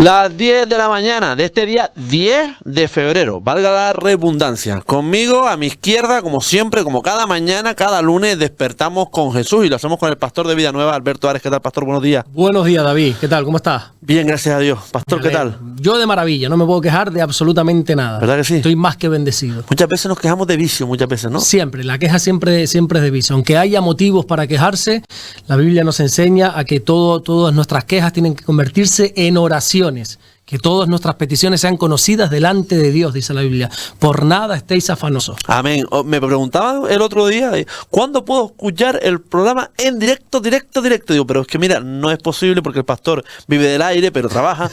Las 10 de la mañana de este día 10 de febrero, valga la redundancia. Conmigo, a mi izquierda, como siempre, como cada mañana, cada lunes, despertamos con Jesús y lo hacemos con el pastor de Vida Nueva, Alberto Ares. ¿Qué tal, pastor? Buenos días. Buenos días, David. ¿Qué tal? ¿Cómo estás? Bien, gracias a Dios. Pastor, ¿qué tal? Yo de maravilla, no me puedo quejar de absolutamente nada. ¿Verdad que sí? Estoy más que bendecido. Muchas veces nos quejamos de vicio, muchas veces, ¿no? Siempre, la queja siempre es de vicio. Aunque haya motivos para quejarse, la Biblia nos enseña a que todas nuestras quejas tienen que convertirse en oraciones. Que todas nuestras peticiones sean conocidas delante de Dios, dice la Biblia. Por nada estéis afanosos. Amén. Me preguntaban el otro día, ¿cuándo puedo escuchar el programa en directo? Digo, pero es que mira, no es posible porque el pastor vive del aire, pero trabaja.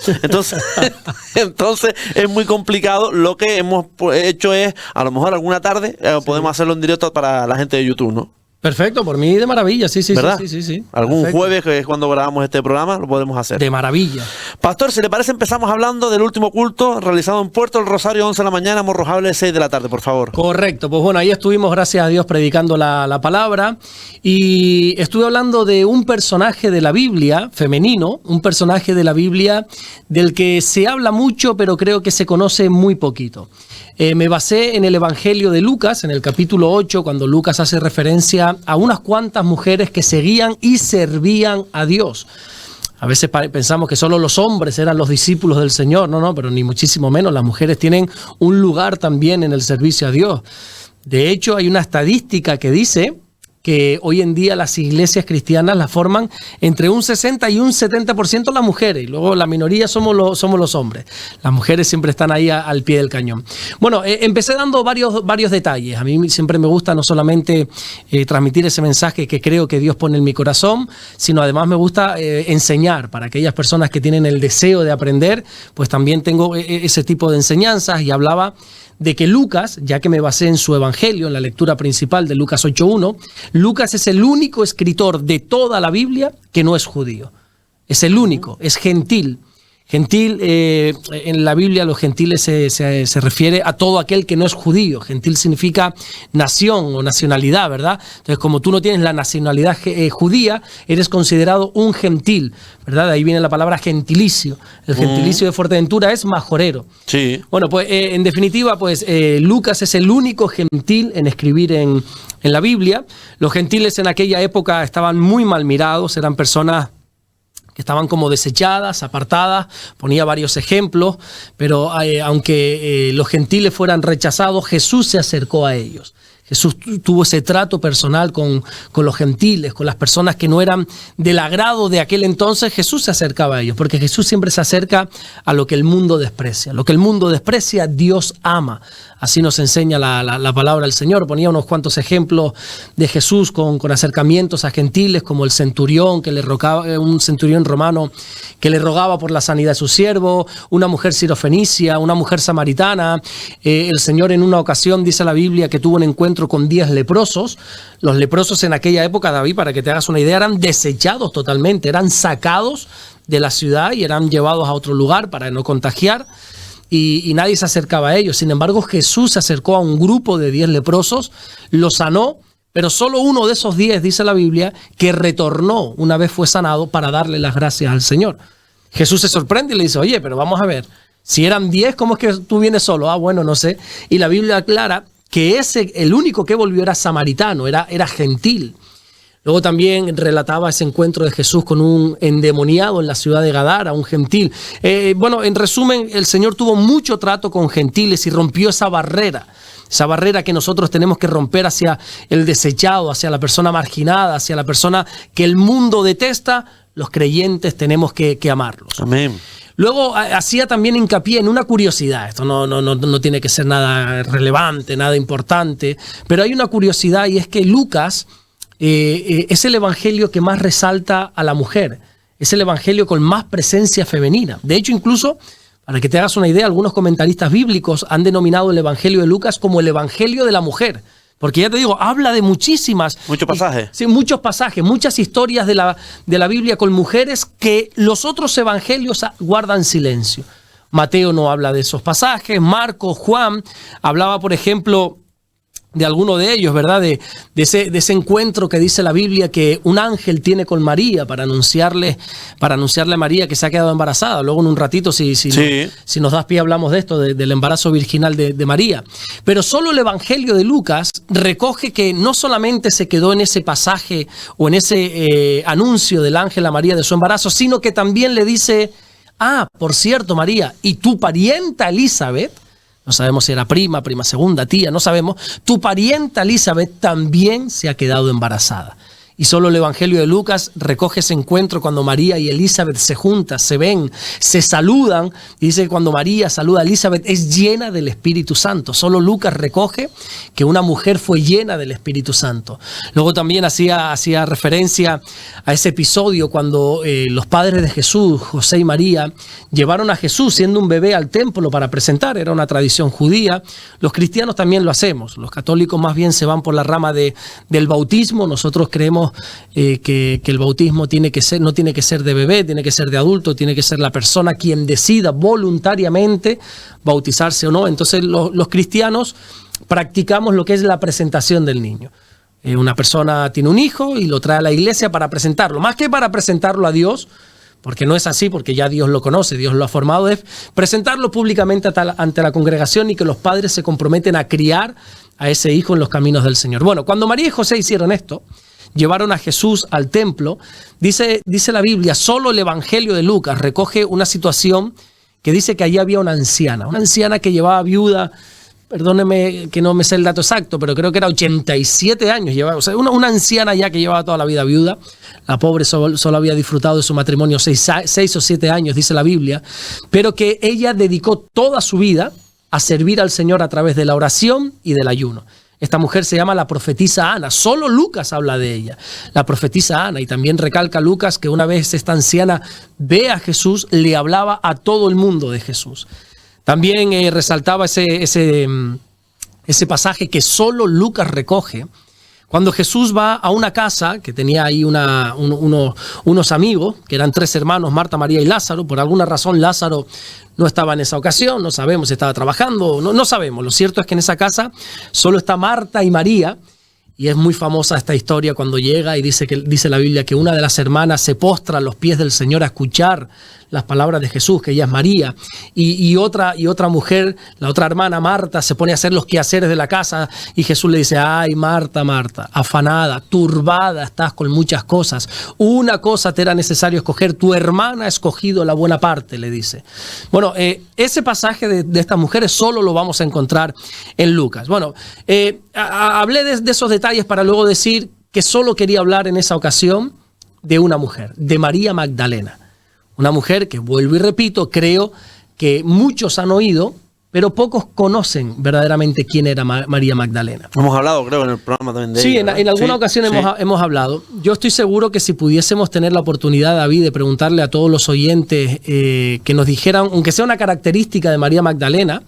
Entonces es muy complicado. Lo que hemos hecho es, a lo mejor alguna tarde, podemos hacerlo en directo para la gente de YouTube, ¿no? Perfecto, por mí de maravilla, sí. ¿Verdad? Sí. Algún Perfecto. jueves, que es cuando grabamos este programa, lo podemos hacer. De maravilla. Pastor, si le parece, empezamos hablando del último culto realizado en Puerto del Rosario, 11 de la mañana, Morrojable, 6 de la tarde, por favor. Correcto, pues bueno, ahí estuvimos, gracias a Dios, predicando la palabra y estuve hablando de un personaje de la Biblia, femenino, un personaje de la Biblia del que se habla mucho, pero creo que se conoce muy poquito. Me basé en el Evangelio de Lucas, en el capítulo 8, cuando Lucas hace referencia a unas cuantas mujeres que seguían y servían a Dios. A veces pensamos que solo los hombres eran los discípulos del Señor, no, pero ni muchísimo menos. Las mujeres tienen un lugar también en el servicio a Dios. De hecho, hay una estadística que dice que hoy en día las iglesias cristianas las forman entre un 60 y un 70% las mujeres, y luego la minoría somos los hombres. Las mujeres siempre están ahí al pie del cañón. Bueno, empecé dando varios detalles. A mí siempre me gusta no solamente transmitir ese mensaje que creo que Dios pone en mi corazón, sino además me gusta enseñar para aquellas personas que tienen el deseo de aprender, pues también tengo ese tipo de enseñanzas y hablaba de que Lucas, ya que me basé en su evangelio, en la lectura principal de Lucas 8.1, Lucas es el único escritor de toda la Biblia que no es judío. Es el único, es gentil. Gentil, en la Biblia los gentiles se refiere a todo aquel que no es judío. Gentil significa nación o nacionalidad, ¿verdad? Entonces, como tú no tienes la nacionalidad judía, eres considerado un gentil, ¿verdad? De ahí viene la palabra gentilicio. El gentilicio de Fuerteventura es majorero. Sí. Bueno, pues en definitiva, pues Lucas es el único gentil en escribir en la Biblia. Los gentiles en aquella época estaban muy mal mirados, eran personas que estaban como desechadas, apartadas. Ponía varios ejemplos, pero aunque los gentiles fueran rechazados, Jesús se acercó a ellos. Jesús tuvo ese trato personal con los gentiles, con las personas que no eran del agrado de aquel entonces. Jesús se acercaba a ellos, porque Jesús siempre se acerca a lo que el mundo desprecia. Lo que el mundo desprecia, Dios ama. Así nos enseña la palabra del Señor. Ponía unos cuantos ejemplos de Jesús con acercamientos a gentiles, como el centurión, un centurión romano que le rogaba por la sanidad de su siervo, una mujer sirofenicia, una mujer samaritana. El Señor en una ocasión, dice la Biblia, que tuvo un encuentro con 10 leprosos. Los leprosos en aquella época, David, para que te hagas una idea, eran desechados totalmente, eran sacados de la ciudad y eran llevados a otro lugar para no contagiar. Y nadie se acercaba a ellos. Sin embargo, Jesús se acercó a un grupo de 10 leprosos, los sanó, pero solo uno de esos 10, dice la Biblia, que retornó una vez fue sanado para darle las gracias al Señor. Jesús se sorprende y le dice, oye, pero vamos a ver, si eran 10, ¿cómo es que tú vienes solo? Bueno, no sé. Y la Biblia aclara que el único que volvió era samaritano, era gentil. Luego también relataba ese encuentro de Jesús con un endemoniado en la ciudad de Gadara, un gentil. Bueno, en resumen, el Señor tuvo mucho trato con gentiles y rompió esa barrera que nosotros tenemos que romper hacia el desechado, hacia la persona marginada, hacia la persona que el mundo detesta. Los creyentes tenemos que amarlos. Amén. Luego hacía también hincapié en una curiosidad. Esto no tiene que ser nada relevante, nada importante, pero hay una curiosidad y es que Lucas es el evangelio que más resalta a la mujer. Es el evangelio con más presencia femenina. De hecho, incluso, para que te hagas una idea, algunos comentaristas bíblicos han denominado el evangelio de Lucas como el evangelio de la mujer. Porque ya te digo, habla de muchísimas... Muchos pasajes. Sí, muchos pasajes, muchas historias de la Biblia con mujeres que los otros evangelios guardan silencio. Mateo no habla de esos pasajes, Marcos, Juan, hablaba, por ejemplo, de alguno de ellos, ¿verdad? De ese encuentro que dice la Biblia que un ángel tiene con María para anunciarle a María que se ha quedado embarazada. Luego en un ratito, si nos das pie, hablamos de esto, del embarazo virginal de María. Pero solo el Evangelio de Lucas recoge que no solamente se quedó en ese pasaje o en ese anuncio del ángel a María de su embarazo, sino que también le dice, por cierto, María, y tu parienta Elizabeth, no sabemos si era prima segunda, tía, no sabemos. Tu parienta Elizabeth también se ha quedado embarazada. Y solo el Evangelio de Lucas recoge ese encuentro cuando María y Elizabeth se juntan, se ven, se saludan. Y dice que cuando María saluda a Elizabeth es llena del Espíritu Santo. Solo Lucas recoge que una mujer fue llena del Espíritu Santo. Luego también hacía referencia a ese episodio cuando los padres de Jesús, José y María, llevaron a Jesús siendo un bebé al templo para presentar. Era una tradición judía. Los cristianos también lo hacemos. Los católicos más bien se van por la rama del bautismo. Nosotros creemos que el bautismo no tiene que ser de bebé, tiene que ser de adulto, tiene que ser la persona quien decida voluntariamente bautizarse o no. Entonces los cristianos practicamos lo que es la presentación del niño. Una persona tiene un hijo y lo trae a la iglesia para presentarlo, más que para presentarlo a Dios, porque no es así, porque ya Dios lo conoce, Dios lo ha formado, es presentarlo públicamente ante la congregación y que los padres se comprometen a criar a ese hijo en los caminos del Señor. Bueno, cuando María y José hicieron esto, llevaron a Jesús al templo, dice la Biblia, solo el Evangelio de Lucas recoge una situación que dice que allí había una anciana que llevaba viuda, perdóneme que no me sé el dato exacto, pero creo que era 87 años, o sea, una anciana ya que llevaba toda la vida viuda. La pobre solo había disfrutado de su matrimonio 6 o 7 años, dice la Biblia, pero que ella dedicó toda su vida a servir al Señor a través de la oración y del ayuno. Esta mujer se llama la profetisa Ana. Solo Lucas habla de ella, la profetisa Ana. Y también recalca Lucas que una vez esta anciana ve a Jesús, le hablaba a todo el mundo de Jesús. También resaltaba ese pasaje que solo Lucas recoge. Cuando Jesús va a una casa que tenía ahí unos amigos, que eran 3 hermanos, Marta, María y Lázaro. Por alguna razón Lázaro no estaba en esa ocasión, no sabemos si estaba trabajando, no sabemos. Lo cierto es que en esa casa solo está Marta y María. Y es muy famosa esta historia cuando llega y dice la Biblia que una de las hermanas se postra a los pies del Señor a escuchar las palabras de Jesús, que ella es María, y otra mujer, la otra hermana Marta, se pone a hacer los quehaceres de la casa y Jesús le dice, ay Marta, Marta, afanada, turbada estás con muchas cosas, una cosa te era necesario escoger, tu hermana ha escogido la buena parte, le dice. Bueno, ese pasaje de estas mujeres solo lo vamos a encontrar en Lucas. Bueno, hablé de esos detalles para luego decir que solo quería hablar en esa ocasión de una mujer, de María Magdalena. Una mujer que, vuelvo y repito, creo que muchos han oído, pero pocos conocen verdaderamente quién era María Magdalena. Hemos hablado, creo, en el programa también de ella. Sí, en alguna ocasión hemos hablado. Yo estoy seguro que si pudiésemos tener la oportunidad, David, de preguntarle a todos los oyentes que nos dijeran, aunque sea una característica de María Magdalena,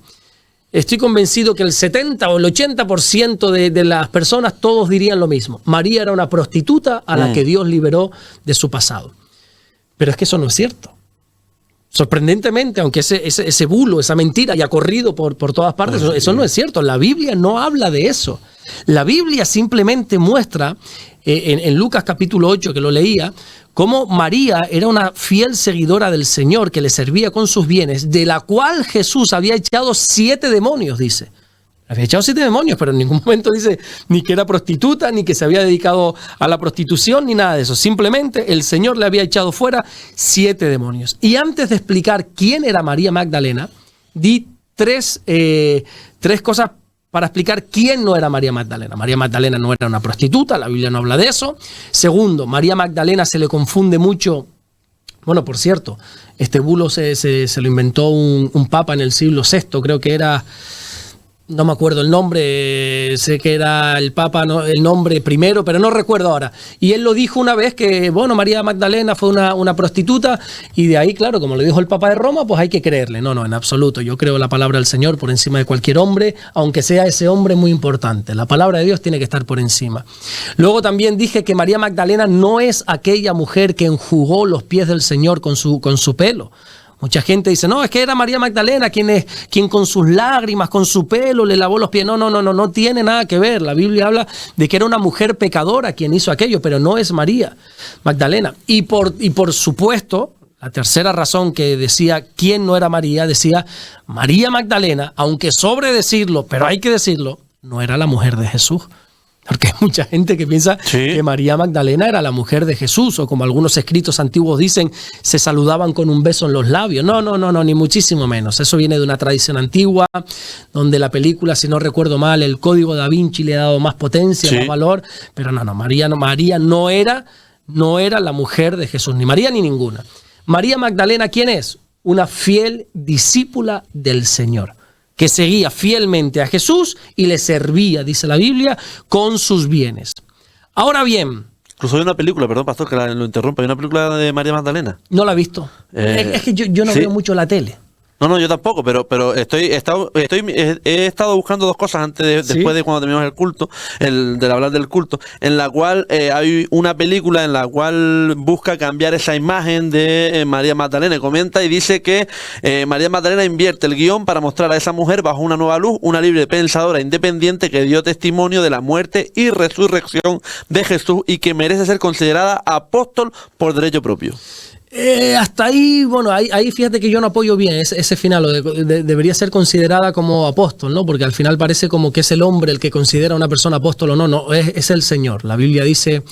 estoy convencido que el 70 o el 80% de las personas todos dirían lo mismo. María era una prostituta a la que Dios liberó de su pasado. Pero es que eso no es cierto. Sorprendentemente, aunque ese bulo, esa mentira haya corrido por todas partes, eso no es cierto. La Biblia no habla de eso. La Biblia simplemente muestra, en Lucas capítulo 8, que lo leía, cómo María era una fiel seguidora del Señor que le servía con sus bienes, de la cual Jesús había echado 7 demonios, dice. Había echado 7 demonios, pero en ningún momento dice ni que era prostituta, ni que se había dedicado a la prostitución, ni nada de eso. Simplemente el Señor le había echado fuera 7 demonios. Y antes de explicar quién era María Magdalena, di tres cosas para explicar quién no era María Magdalena. María Magdalena no era una prostituta, la Biblia no habla de eso. Segundo, María Magdalena se le confunde mucho. Bueno, por cierto, este bulo se lo inventó un papa en el siglo VI, creo que era... No me acuerdo el nombre, sé que era el Papa, ¿no? El nombre primero, pero no recuerdo ahora. Y él lo dijo una vez que, bueno, María Magdalena fue una prostituta y de ahí, claro, como lo dijo el Papa de Roma, pues hay que creerle. No, en absoluto. Yo creo la palabra del Señor por encima de cualquier hombre, aunque sea ese hombre muy importante. La palabra de Dios tiene que estar por encima. Luego también dije que María Magdalena no es aquella mujer que enjugó los pies del Señor con su pelo. Mucha gente dice, no, es que era María Magdalena quien con sus lágrimas, con su pelo, le lavó los pies. No tiene nada que ver. La Biblia habla de que era una mujer pecadora quien hizo aquello, pero no es María Magdalena. Y por supuesto, la tercera razón que decía quién no era María, decía María Magdalena, aunque sobre decirlo, pero hay que decirlo, no era la mujer de Jesús. Porque hay mucha gente que piensa que María Magdalena era la mujer de Jesús, o como algunos escritos antiguos dicen, se saludaban con un beso en los labios. No, ni muchísimo menos. Eso viene de una tradición antigua, donde la película, si no recuerdo mal, el Código Da Vinci le ha dado más potencia, más valor. Pero María no era la mujer de Jesús, ni María ni ninguna. María Magdalena, ¿quién es? Una fiel discípula del Señor, que seguía fielmente a Jesús y le servía, dice la Biblia, con sus bienes. Ahora bien... Incluso hay una película, perdón, pastor, que lo interrumpa, hay una película de María Magdalena. No la he visto. Es que yo no veo mucho la tele. No, yo tampoco, pero he estado buscando dos cosas después de cuando terminamos el culto, del hablar del culto, en la cual hay una película en la cual busca cambiar esa imagen de María Magdalena. Comenta y dice que María Magdalena invierte el guión para mostrar a esa mujer bajo una nueva luz, una libre pensadora independiente que dio testimonio de la muerte y resurrección de Jesús y que merece ser considerada apóstol por derecho propio. Hasta ahí, bueno, ahí fíjate que yo no apoyo bien ese final, debería ser considerada como apóstol, ¿no? Porque al final parece como que es el hombre el que considera a una persona apóstol o no, es el Señor. La Biblia dice,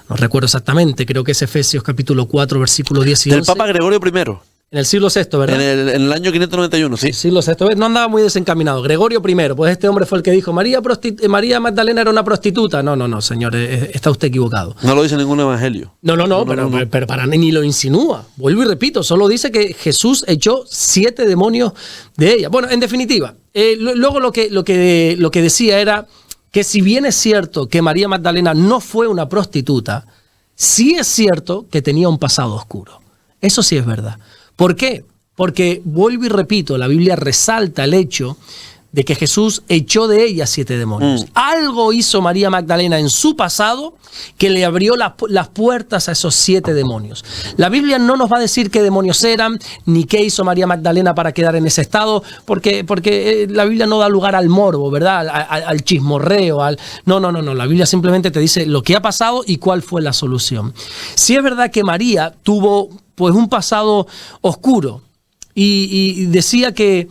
no recuerdo exactamente, creo que es Efesios capítulo 4, versículo 10 y 11. Del Papa Gregorio I. En el siglo VI, ¿verdad? En el año 591, sí. El siglo VI, no andaba muy desencaminado. Gregorio I, pues este hombre fue el que dijo, María Magdalena era una prostituta. No, señor, está usted equivocado. No lo dice ningún evangelio. Pero para ni lo insinúa. Vuelvo y repito, solo dice que Jesús echó 7 demonios de ella. Bueno, en definitiva, luego lo que decía era que si bien es cierto que María Magdalena no fue una prostituta, sí es cierto que tenía un pasado oscuro. Eso sí es verdad. ¿Por qué? Porque, vuelvo y repito, la Biblia resalta el hecho de que Jesús echó de ella 7 demonios. Algo hizo María Magdalena en su pasado que le abrió las puertas a esos 7 demonios. La Biblia no nos va a decir qué demonios eran, ni qué hizo María Magdalena para quedar en ese estado, porque la Biblia no da lugar al morbo, ¿verdad? Al chismorreo. No. La Biblia simplemente te dice lo que ha pasado y cuál fue la solución. Sí es verdad que María tuvo pues un pasado oscuro y decía que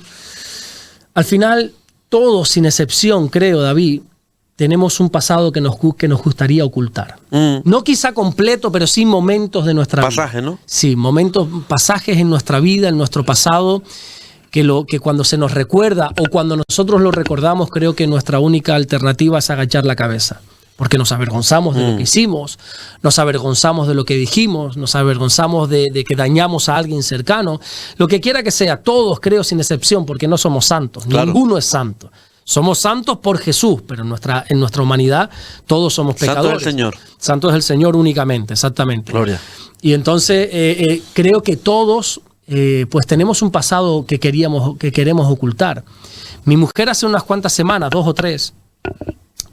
al final todos, sin excepción, creo, David, tenemos un pasado que nos gustaría ocultar. No quizá completo, pero sí momentos de nuestra vida. Pasajes, ¿no? Sí, pasajes en nuestra vida, en nuestro pasado, que cuando se nos recuerda o cuando nosotros lo recordamos, creo que nuestra única alternativa es agachar la cabeza. Porque nos avergonzamos de lo que hicimos, nos avergonzamos de lo que dijimos, nos avergonzamos de que dañamos a alguien cercano. Lo que quiera que sea, todos creo sin excepción, porque no somos santos, claro. Ninguno es santo. Somos santos por Jesús, pero en nuestra humanidad todos somos pecadores. Santo es el Señor. Santo es el Señor únicamente, exactamente. Gloria. Y entonces creo que todos pues tenemos un pasado que queremos ocultar. Mi mujer hace unas cuantas semanas, 2 o 3,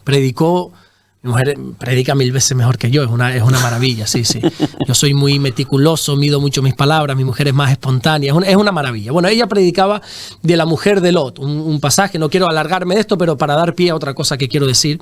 predicó. Mi mujer predica 1000 veces mejor que yo, es una maravilla, sí. Yo soy muy meticuloso, mido mucho mis palabras, mi mujer es más espontánea, es una maravilla. Bueno, ella predicaba de la mujer de Lot, un pasaje, no quiero alargarme de esto, pero para dar pie a otra cosa que quiero decir.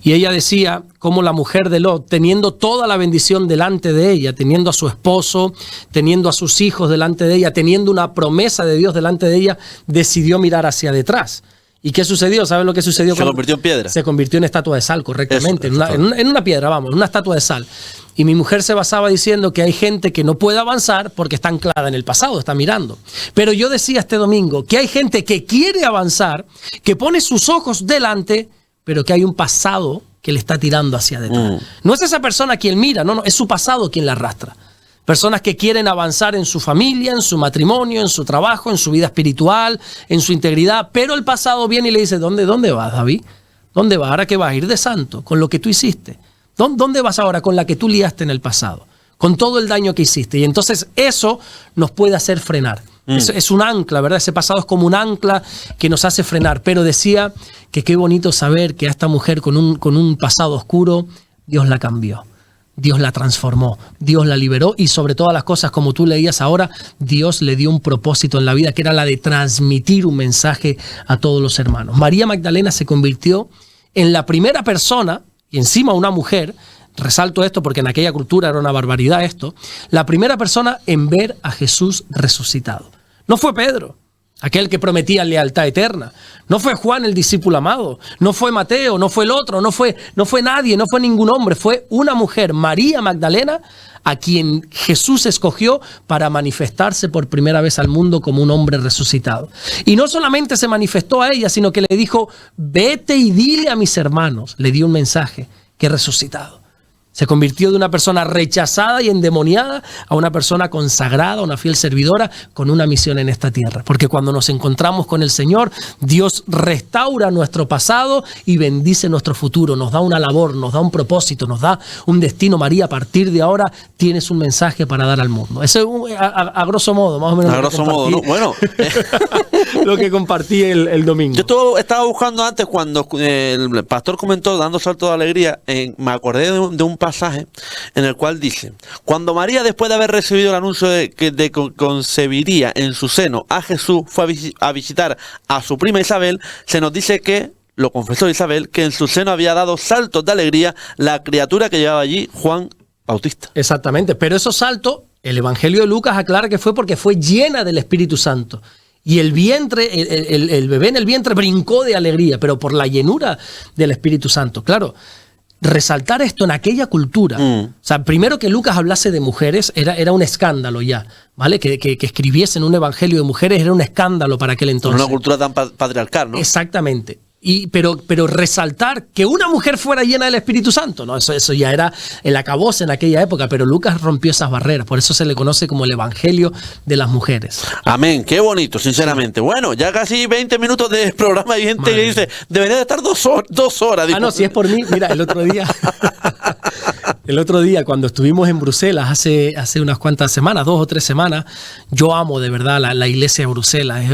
Y ella decía cómo la mujer de Lot, teniendo toda la bendición delante de ella, teniendo a su esposo, teniendo a sus hijos delante de ella, teniendo una promesa de Dios delante de ella, decidió mirar hacia detrás. ¿Y qué sucedió? ¿Saben lo que sucedió? Se convirtió en piedra. Se convirtió en estatua de sal, correctamente. Eso, en una piedra, en una estatua de sal. Y mi mujer se basaba diciendo que hay gente que no puede avanzar porque está anclada en el pasado, está mirando. Pero yo decía este domingo que hay gente que quiere avanzar, que pone sus ojos delante, pero que hay un pasado que le está tirando hacia detrás. No es esa persona quien mira, no, es su pasado quien la arrastra. Personas que quieren avanzar en su familia, en su matrimonio, en su trabajo, en su vida espiritual, en su integridad, pero el pasado viene y le dice, ¿dónde vas, David? ¿Dónde vas? ¿Ahora qué vas a ir de santo? Con lo que tú hiciste. ¿Dónde vas ahora con la que tú liaste en el pasado? Con todo el daño que hiciste. Y entonces eso nos puede hacer frenar. Es un ancla, ¿verdad? Ese pasado es como un ancla que nos hace frenar. Pero decía que qué bonito saber que a esta mujer con un pasado oscuro, Dios la cambió. Dios la transformó, Dios la liberó y sobre todas las cosas, como tú leías ahora, Dios le dio un propósito en la vida que era la de transmitir un mensaje a todos los hermanos. María Magdalena se convirtió en la primera persona, y encima una mujer, resalto esto porque en aquella cultura era una barbaridad esto, la primera persona en ver a Jesús resucitado. No fue Pedro, aquel que prometía lealtad eterna. No fue Juan el discípulo amado. No fue Mateo, no fue el otro, no fue nadie, no fue ningún hombre. Fue una mujer, María Magdalena, a quien Jesús escogió para manifestarse por primera vez al mundo como un hombre resucitado. Y no solamente se manifestó a ella, sino que le dijo, vete y dile a mis hermanos. Le dio un mensaje, que he resucitado. Se convirtió de una persona rechazada y endemoniada a una persona consagrada, una fiel servidora, con una misión en esta tierra. Porque cuando nos encontramos con el Señor, Dios restaura nuestro pasado y bendice nuestro futuro. Nos da una labor, nos da un propósito, nos da un destino. María, a partir de ahora tienes un mensaje para dar al mundo. Eso es a grosso modo, más o menos. A grosso modo, ¿no? Bueno. Lo que compartí el domingo. Yo estaba buscando antes cuando el pastor comentó, dando salto de alegría, me acordé de un pasaje en el cual dice, cuando María, después de haber recibido el anuncio de que concebiría en su seno a Jesús, fue a visitar a su prima Isabel, se nos dice que, lo confesó Isabel, que en su seno había dado saltos de alegría la criatura que llevaba allí, Juan Bautista. Exactamente, pero esos saltos, el Evangelio de Lucas aclara que fue porque fue llena del Espíritu Santo. Y el vientre, el bebé en el vientre brincó de alegría, pero por la llenura del Espíritu Santo. Claro, resaltar esto en aquella cultura. O sea, primero que Lucas hablase de mujeres era un escándalo ya, ¿vale? Que escribiesen un evangelio de mujeres era un escándalo para aquel entonces. Una cultura tan patriarcal, ¿no? Exactamente. Pero resaltar que una mujer fuera llena del Espíritu Santo, ¿no? Eso ya era el acabose en aquella época, pero Lucas rompió esas barreras, por eso se le conoce como el Evangelio de las mujeres. Amén, qué bonito, sinceramente. Sí. Bueno, ya casi 20 minutos de programa y gente que dice, debería de estar 2 horas. Digo. No, si es por mí, mira, el otro día cuando estuvimos en Bruselas, hace unas cuantas semanas, 2 o 3 semanas, yo amo de verdad la iglesia de Bruselas.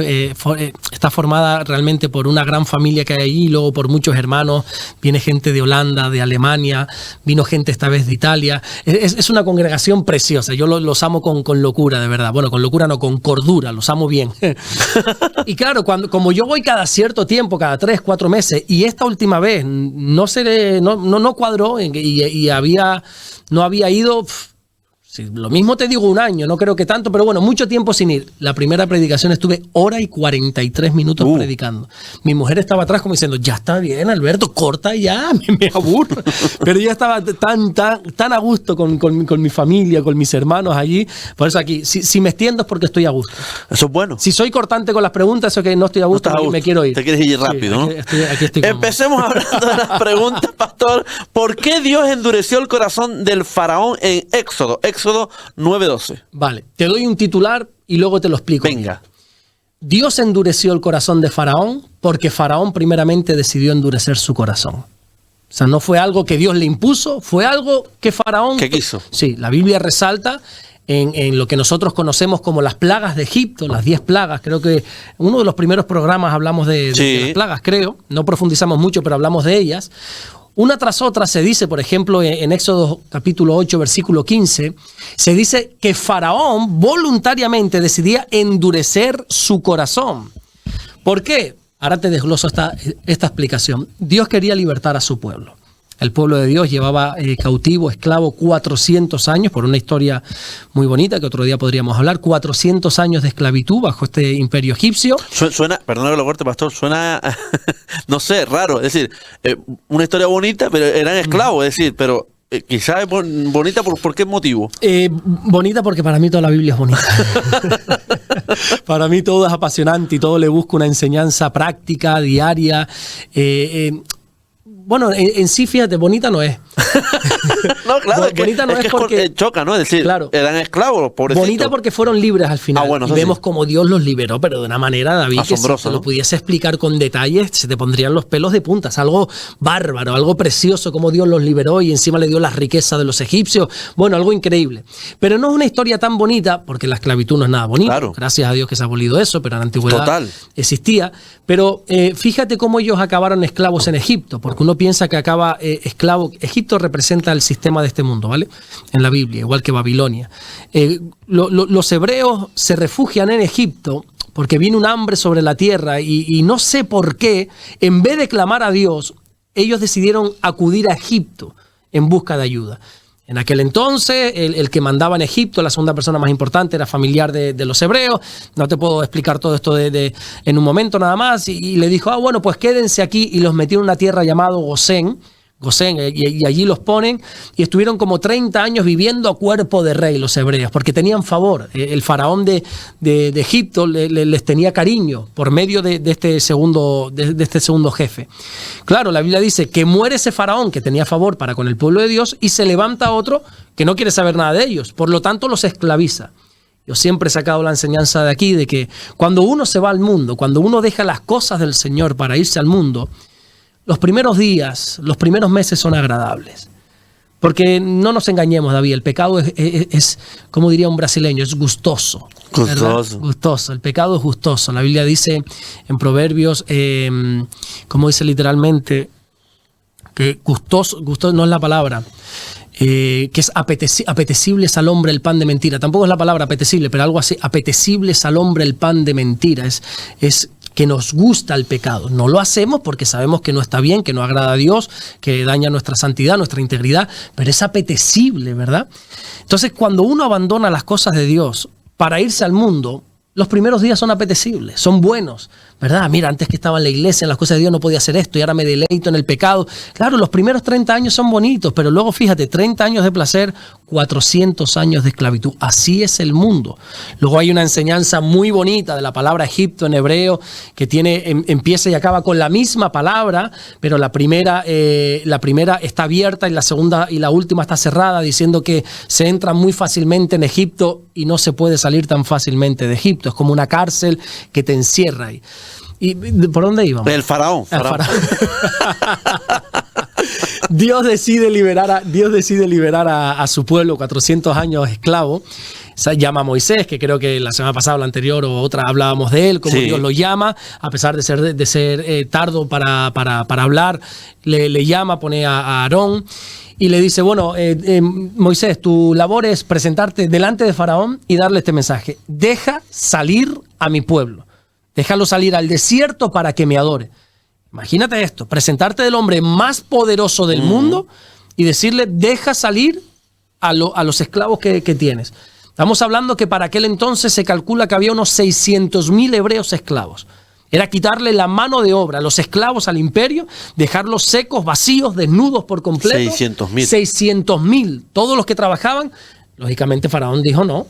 Está formada realmente por una gran familia que hay allí, luego por muchos hermanos, viene gente de Holanda, de Alemania, vino gente esta vez de Italia. Es una congregación preciosa, yo los amo con locura, de verdad. Bueno, con locura no, con cordura, los amo bien. Y claro, como yo voy cada cierto tiempo, cada 3, 4 meses, y esta última vez no cuadró y no había ido. Sí, lo mismo te digo, 1 año, no creo que tanto, pero bueno, mucho tiempo sin ir. La primera predicación estuve 1 hora y 43 minutos predicando. Mi mujer estaba atrás como diciendo, ya está bien, Alberto, corta ya, me aburro. Pero yo estaba tan a gusto con mi familia, con mis hermanos allí. Por eso aquí, si me extiendo es porque estoy a gusto. Eso es bueno. Si soy cortante con las preguntas, eso que no estoy a gusto, me quiero ir. Te quieres ir rápido, sí, ¿no? Aquí estoy Empecemos hablando de las preguntas, pastor. ¿Por qué Dios endureció el corazón del faraón en Éxodo 9:12? Vale, te doy un titular y luego te lo explico. Venga. Dios endureció el corazón de Faraón porque Faraón primeramente decidió endurecer su corazón. O sea, no fue algo que Dios le impuso, fue algo que Faraón... ¿Qué quiso? Sí, la Biblia resalta en lo que nosotros conocemos como las plagas de Egipto, las 10 plagas. Creo que en uno de los primeros programas hablamos de las plagas, creo. No profundizamos mucho, pero hablamos de ellas. Una tras otra se dice, por ejemplo, en Éxodo capítulo 8, versículo 15, se dice que Faraón voluntariamente decidía endurecer su corazón. ¿Por qué? Ahora te desgloso esta explicación. Dios quería libertar a su pueblo. El pueblo de Dios llevaba cautivo, esclavo, 400 años, por una historia muy bonita que otro día podríamos hablar, 400 años de esclavitud bajo este imperio egipcio. Suena, perdón que lo corte, pastor, suena, no sé, raro, es decir, una historia bonita, pero eran esclavos, es decir, pero quizás es bonita ¿por qué motivo? Bonita porque para mí toda la Biblia es bonita. Para mí todo es apasionante y todo le busca una enseñanza práctica, diaria. Bueno, en sí, fíjate, bonita no es. No, claro, bonita no es porque choca, ¿no? Es decir, claro, eran esclavos, pobrecitos. Bonita porque fueron libres al final. Bueno, y vemos cómo Dios los liberó, pero de una manera, David, asombroso, que si te lo pudiese explicar con detalles, se te pondrían los pelos de punta. Es algo bárbaro, algo precioso, cómo Dios los liberó y encima le dio las riquezas de los egipcios. Bueno, algo increíble. Pero no es una historia tan bonita, porque la esclavitud no es nada bonito. Claro. Gracias a Dios que se ha abolido eso, pero en la antigüedad existía. Pero fíjate cómo ellos acabaron esclavos en Egipto, porque uno piensa que acaba esclavo. Egipto representa el sistema de este mundo, ¿vale? En la Biblia, igual que Babilonia. Los hebreos se refugian en Egipto porque viene un hambre sobre la tierra y no sé por qué, en vez de clamar a Dios, ellos decidieron acudir a Egipto en busca de ayuda. En aquel entonces, el que mandaba en Egipto, la segunda persona más importante, era familiar de los hebreos. No te puedo explicar todo esto en un momento nada más. Y le dijo, bueno, pues quédense aquí. Y los metió en una tierra llamada Gosén, y allí los ponen. Y estuvieron como 30 años viviendo a cuerpo de rey los hebreos, porque tenían favor. El faraón de Egipto les tenía cariño por medio de este segundo jefe. Claro, la Biblia dice que muere ese faraón que tenía favor para con el pueblo de Dios y se levanta otro que no quiere saber nada de ellos. Por lo tanto, los esclaviza. Yo siempre he sacado la enseñanza de aquí de que cuando uno se va al mundo, cuando uno deja las cosas del Señor para irse al mundo, los primeros días, los primeros meses son agradables. Porque no nos engañemos, David, el pecado es como diría un brasileño, es gustoso. Gustoso. El pecado es gustoso. La Biblia dice en Proverbios, como dice literalmente, que gustoso no es la palabra, que es apetecible es al hombre el pan de mentira. Tampoco es la palabra apetecible, pero algo así, apetecible es al hombre el pan de mentira. Es que nos gusta el pecado. No lo hacemos porque sabemos que no está bien, que no agrada a Dios, que daña nuestra santidad, nuestra integridad, pero es apetecible, ¿verdad? Entonces, cuando uno abandona las cosas de Dios para irse al mundo, los primeros días son apetecibles, son buenos, ¿verdad? Mira, antes que estaba en la iglesia, en las cosas de Dios no podía hacer esto y ahora me deleito en el pecado. Claro, los primeros 30 años son bonitos, pero luego fíjate, 30 años de placer, 400 años de esclavitud. Así es el mundo. Luego hay una enseñanza muy bonita de la palabra Egipto en hebreo que empieza y acaba con la misma palabra, pero la primera está abierta y la segunda y la última está cerrada, diciendo que se entra muy fácilmente en Egipto y no se puede salir tan fácilmente de Egipto. Es como una cárcel que te encierra ahí. ¿Y por dónde íbamos? El faraón. Dios decide liberar a su pueblo, 400 años esclavo. Llama a Moisés, que creo que la semana pasada o la anterior o otra hablábamos de él, como sí. Dios lo llama, a pesar de ser tardo para hablar, le llama, pone a Aarón y le dice, bueno, Moisés, tu labor es presentarte delante de Faraón y darle este mensaje: deja salir a mi pueblo, déjalo salir al desierto para que me adore. Imagínate esto, presentarte del hombre más poderoso del mundo y decirle, deja salir a los esclavos que tienes. Estamos hablando que para aquel entonces se calcula que había unos 600.000 hebreos esclavos. Era quitarle la mano de obra a los esclavos al imperio, dejarlos secos, vacíos, desnudos por completo. 600.000. 600.000. Todos los que trabajaban. Lógicamente Faraón dijo no,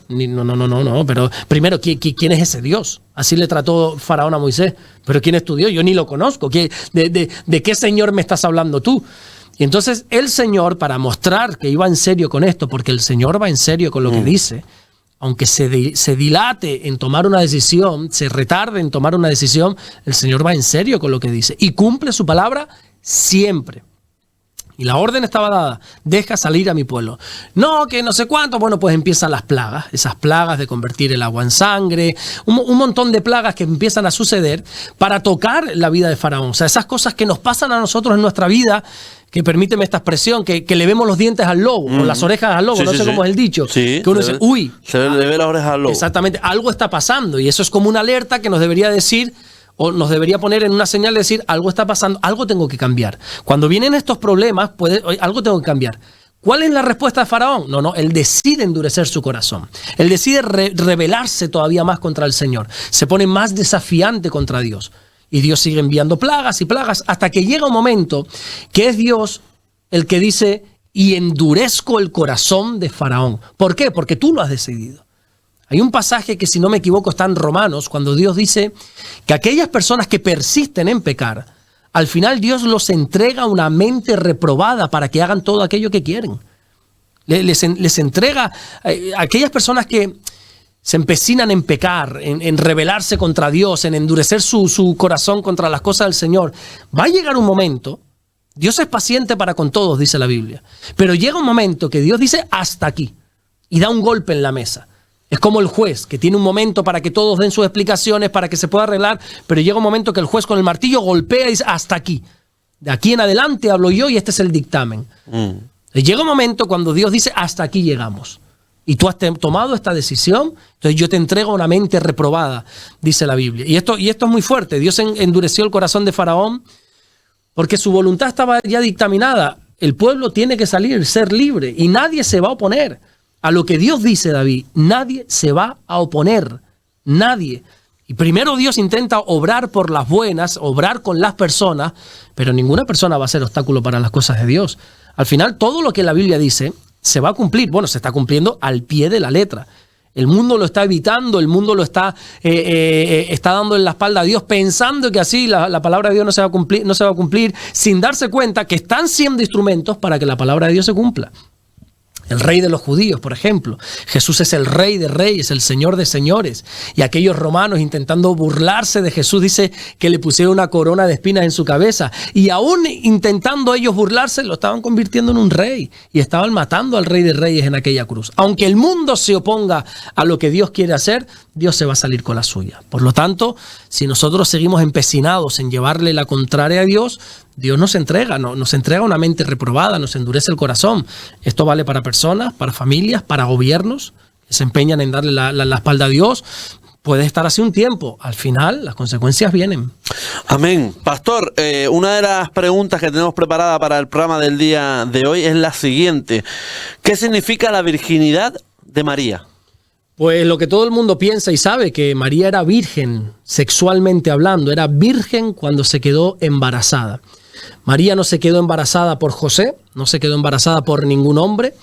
pero primero, ¿quién es ese Dios? Así le trató Faraón a Moisés. Pero ¿quién es tu Dios? Yo ni lo conozco. ¿De qué Señor me estás hablando tú? Y entonces el Señor, para mostrar que iba en serio con esto, porque el Señor va en serio con lo que dice, aunque se dilate en tomar una decisión, se retarde en tomar una decisión, el Señor va en serio con lo que dice y cumple su palabra siempre. Y la orden estaba dada, deja salir a mi pueblo. No, que no sé cuánto. Bueno, pues empiezan las plagas, esas plagas de convertir el agua en sangre, un montón de plagas que empiezan a suceder para tocar la vida de Faraón. O sea, esas cosas que nos pasan a nosotros en nuestra vida, que permíteme esta expresión, que le vemos los dientes al lobo, o las orejas al lobo, sí, no sé cómo es el dicho. Sí, que uno dice, uy. Se le ve las orejas al lobo. Exactamente, algo está pasando y eso es como una alerta que nos debería decir, o nos debería poner en una señal de decir, algo está pasando, algo tengo que cambiar. Cuando vienen estos problemas, algo tengo que cambiar. ¿Cuál es la respuesta de Faraón? No, él decide endurecer su corazón. Él decide rebelarse todavía más contra el Señor. Se pone más desafiante contra Dios. Y Dios sigue enviando plagas y plagas hasta que llega un momento que es Dios el que dice, y endurezco el corazón de Faraón. ¿Por qué? Porque tú lo has decidido. Hay un pasaje que, si no me equivoco, está en Romanos, cuando Dios dice que aquellas personas que persisten en pecar, al final Dios los entrega una mente reprobada para que hagan todo aquello que quieren. Les entrega a aquellas personas que se empecinan en pecar, en rebelarse contra Dios, en endurecer su corazón contra las cosas del Señor. Va a llegar un momento, Dios es paciente para con todos, dice la Biblia, pero llega un momento que Dios dice hasta aquí y da un golpe en la mesa. Es como el juez, que tiene un momento para que todos den sus explicaciones, para que se pueda arreglar, pero llega un momento que el juez con el martillo golpea y dice hasta aquí. De aquí en adelante hablo yo y este es el dictamen. Llega un momento cuando Dios dice, hasta aquí llegamos. Y tú has tomado esta decisión, entonces yo te entrego una mente reprobada, dice la Biblia. Y esto es muy fuerte. Dios endureció el corazón de Faraón porque su voluntad estaba ya dictaminada. El pueblo tiene que salir, ser libre, y nadie se va a oponer a lo que Dios dice, David. Nadie se va a oponer, nadie. Y primero Dios intenta obrar por las buenas, obrar con las personas, pero ninguna persona va a ser obstáculo para las cosas de Dios. Al final, todo lo que la Biblia dice se va a cumplir. Bueno, se está cumpliendo al pie de la letra. El mundo lo está evitando, el mundo lo está dando en la espalda a Dios, pensando que así la palabra de Dios no se va a cumplir, sin darse cuenta que están siendo instrumentos para que la palabra de Dios se cumpla. El rey de los judíos, por ejemplo. Jesús es el rey de reyes, el señor de señores. Y aquellos romanos intentando burlarse de Jesús, dice que le pusieron una corona de espinas en su cabeza. Y aún intentando ellos burlarse, lo estaban convirtiendo en un rey. Y estaban matando al rey de reyes en aquella cruz. Aunque el mundo se oponga a lo que Dios quiere hacer, Dios se va a salir con la suya. Por lo tanto, si nosotros seguimos empecinados en llevarle la contraria a Dios, Dios nos entrega una mente reprobada, nos endurece el corazón. Esto vale para personas, para familias, para gobiernos que se empeñan en darle la espalda a Dios. Puede estar así un tiempo. Al final, las consecuencias vienen. Amén. Pastor, una de las preguntas que tenemos preparada para el programa del día de hoy es la siguiente. ¿Qué significa la virginidad de María? Pues lo que todo el mundo piensa y sabe, que María era virgen, sexualmente hablando, era virgen cuando se quedó embarazada. María no se quedó embarazada por José, no se quedó embarazada por ningún hombre,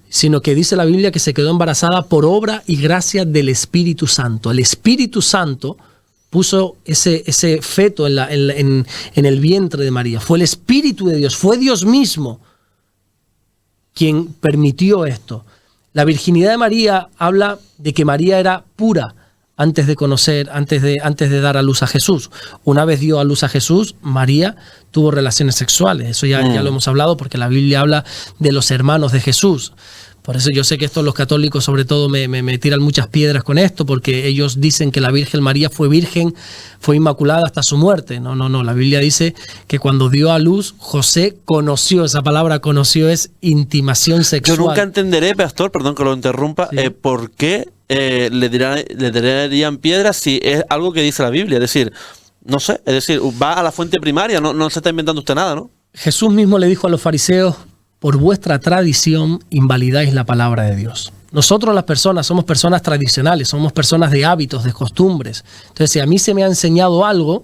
sino que dice la Biblia que se quedó embarazada por obra y gracia del Espíritu Santo. El Espíritu Santo puso ese feto en el vientre de María. Fue el Espíritu de Dios, fue Dios mismo quien permitió esto. La virginidad de María habla de que María era pura antes de dar a luz a Jesús. Una vez dio a luz a Jesús, María tuvo relaciones sexuales. Eso ya lo hemos hablado, porque la Biblia habla de los hermanos de Jesús. Por eso yo sé que los católicos sobre todo me tiran muchas piedras con esto, porque ellos dicen que la Virgen María fue virgen, fue inmaculada hasta su muerte. No. La Biblia dice que cuando dio a luz, José conoció, esa palabra conoció es intimación sexual. Yo nunca entenderé, pastor, perdón que lo interrumpa, sí. ¿Por qué le tirarían piedras si es algo que dice la Biblia? Es decir, no sé, va a la fuente primaria, no se está inventando usted nada, ¿no? Jesús mismo le dijo a los fariseos: por vuestra tradición invalidáis la palabra de Dios. Nosotros las personas somos personas tradicionales, somos personas de hábitos, de costumbres. Entonces, si a mí se me ha enseñado algo,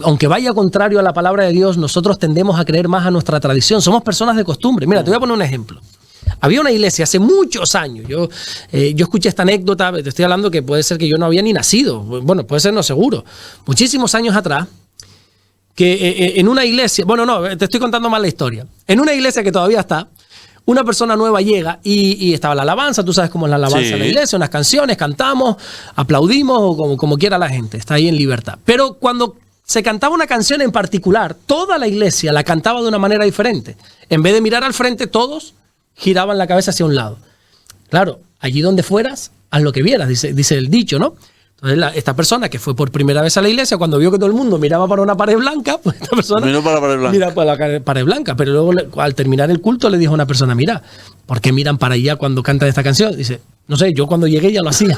aunque vaya contrario a la palabra de Dios, nosotros tendemos a creer más a nuestra tradición. Somos personas de costumbre. Mira, te voy a poner un ejemplo. Había una iglesia hace muchos años. Yo escuché esta anécdota, te estoy hablando que puede ser que yo no había ni nacido. Bueno, puede ser, no seguro. Muchísimos años atrás, que en una iglesia, bueno, no, te estoy contando mal la historia. En una iglesia que todavía está, una persona nueva llega y estaba la alabanza, tú sabes cómo es la alabanza en la iglesia, unas canciones, cantamos, aplaudimos o como quiera la gente, está ahí en libertad. Pero cuando se cantaba una canción en particular, toda la iglesia la cantaba de una manera diferente. En vez de mirar al frente, todos giraban la cabeza hacia un lado. Claro, allí donde fueras, haz lo que vieras, dice el dicho, ¿no? Entonces esta persona que fue por primera vez a la iglesia, cuando vio que todo el mundo miraba para una pared blanca, pues esta persona miró para la pared blanca. Mira para la pared blanca. Pero luego al terminar el culto le dijo a una persona: mira, ¿por qué miran para allá cuando cantan esta canción? Dice: no sé, yo cuando llegué ya lo hacía.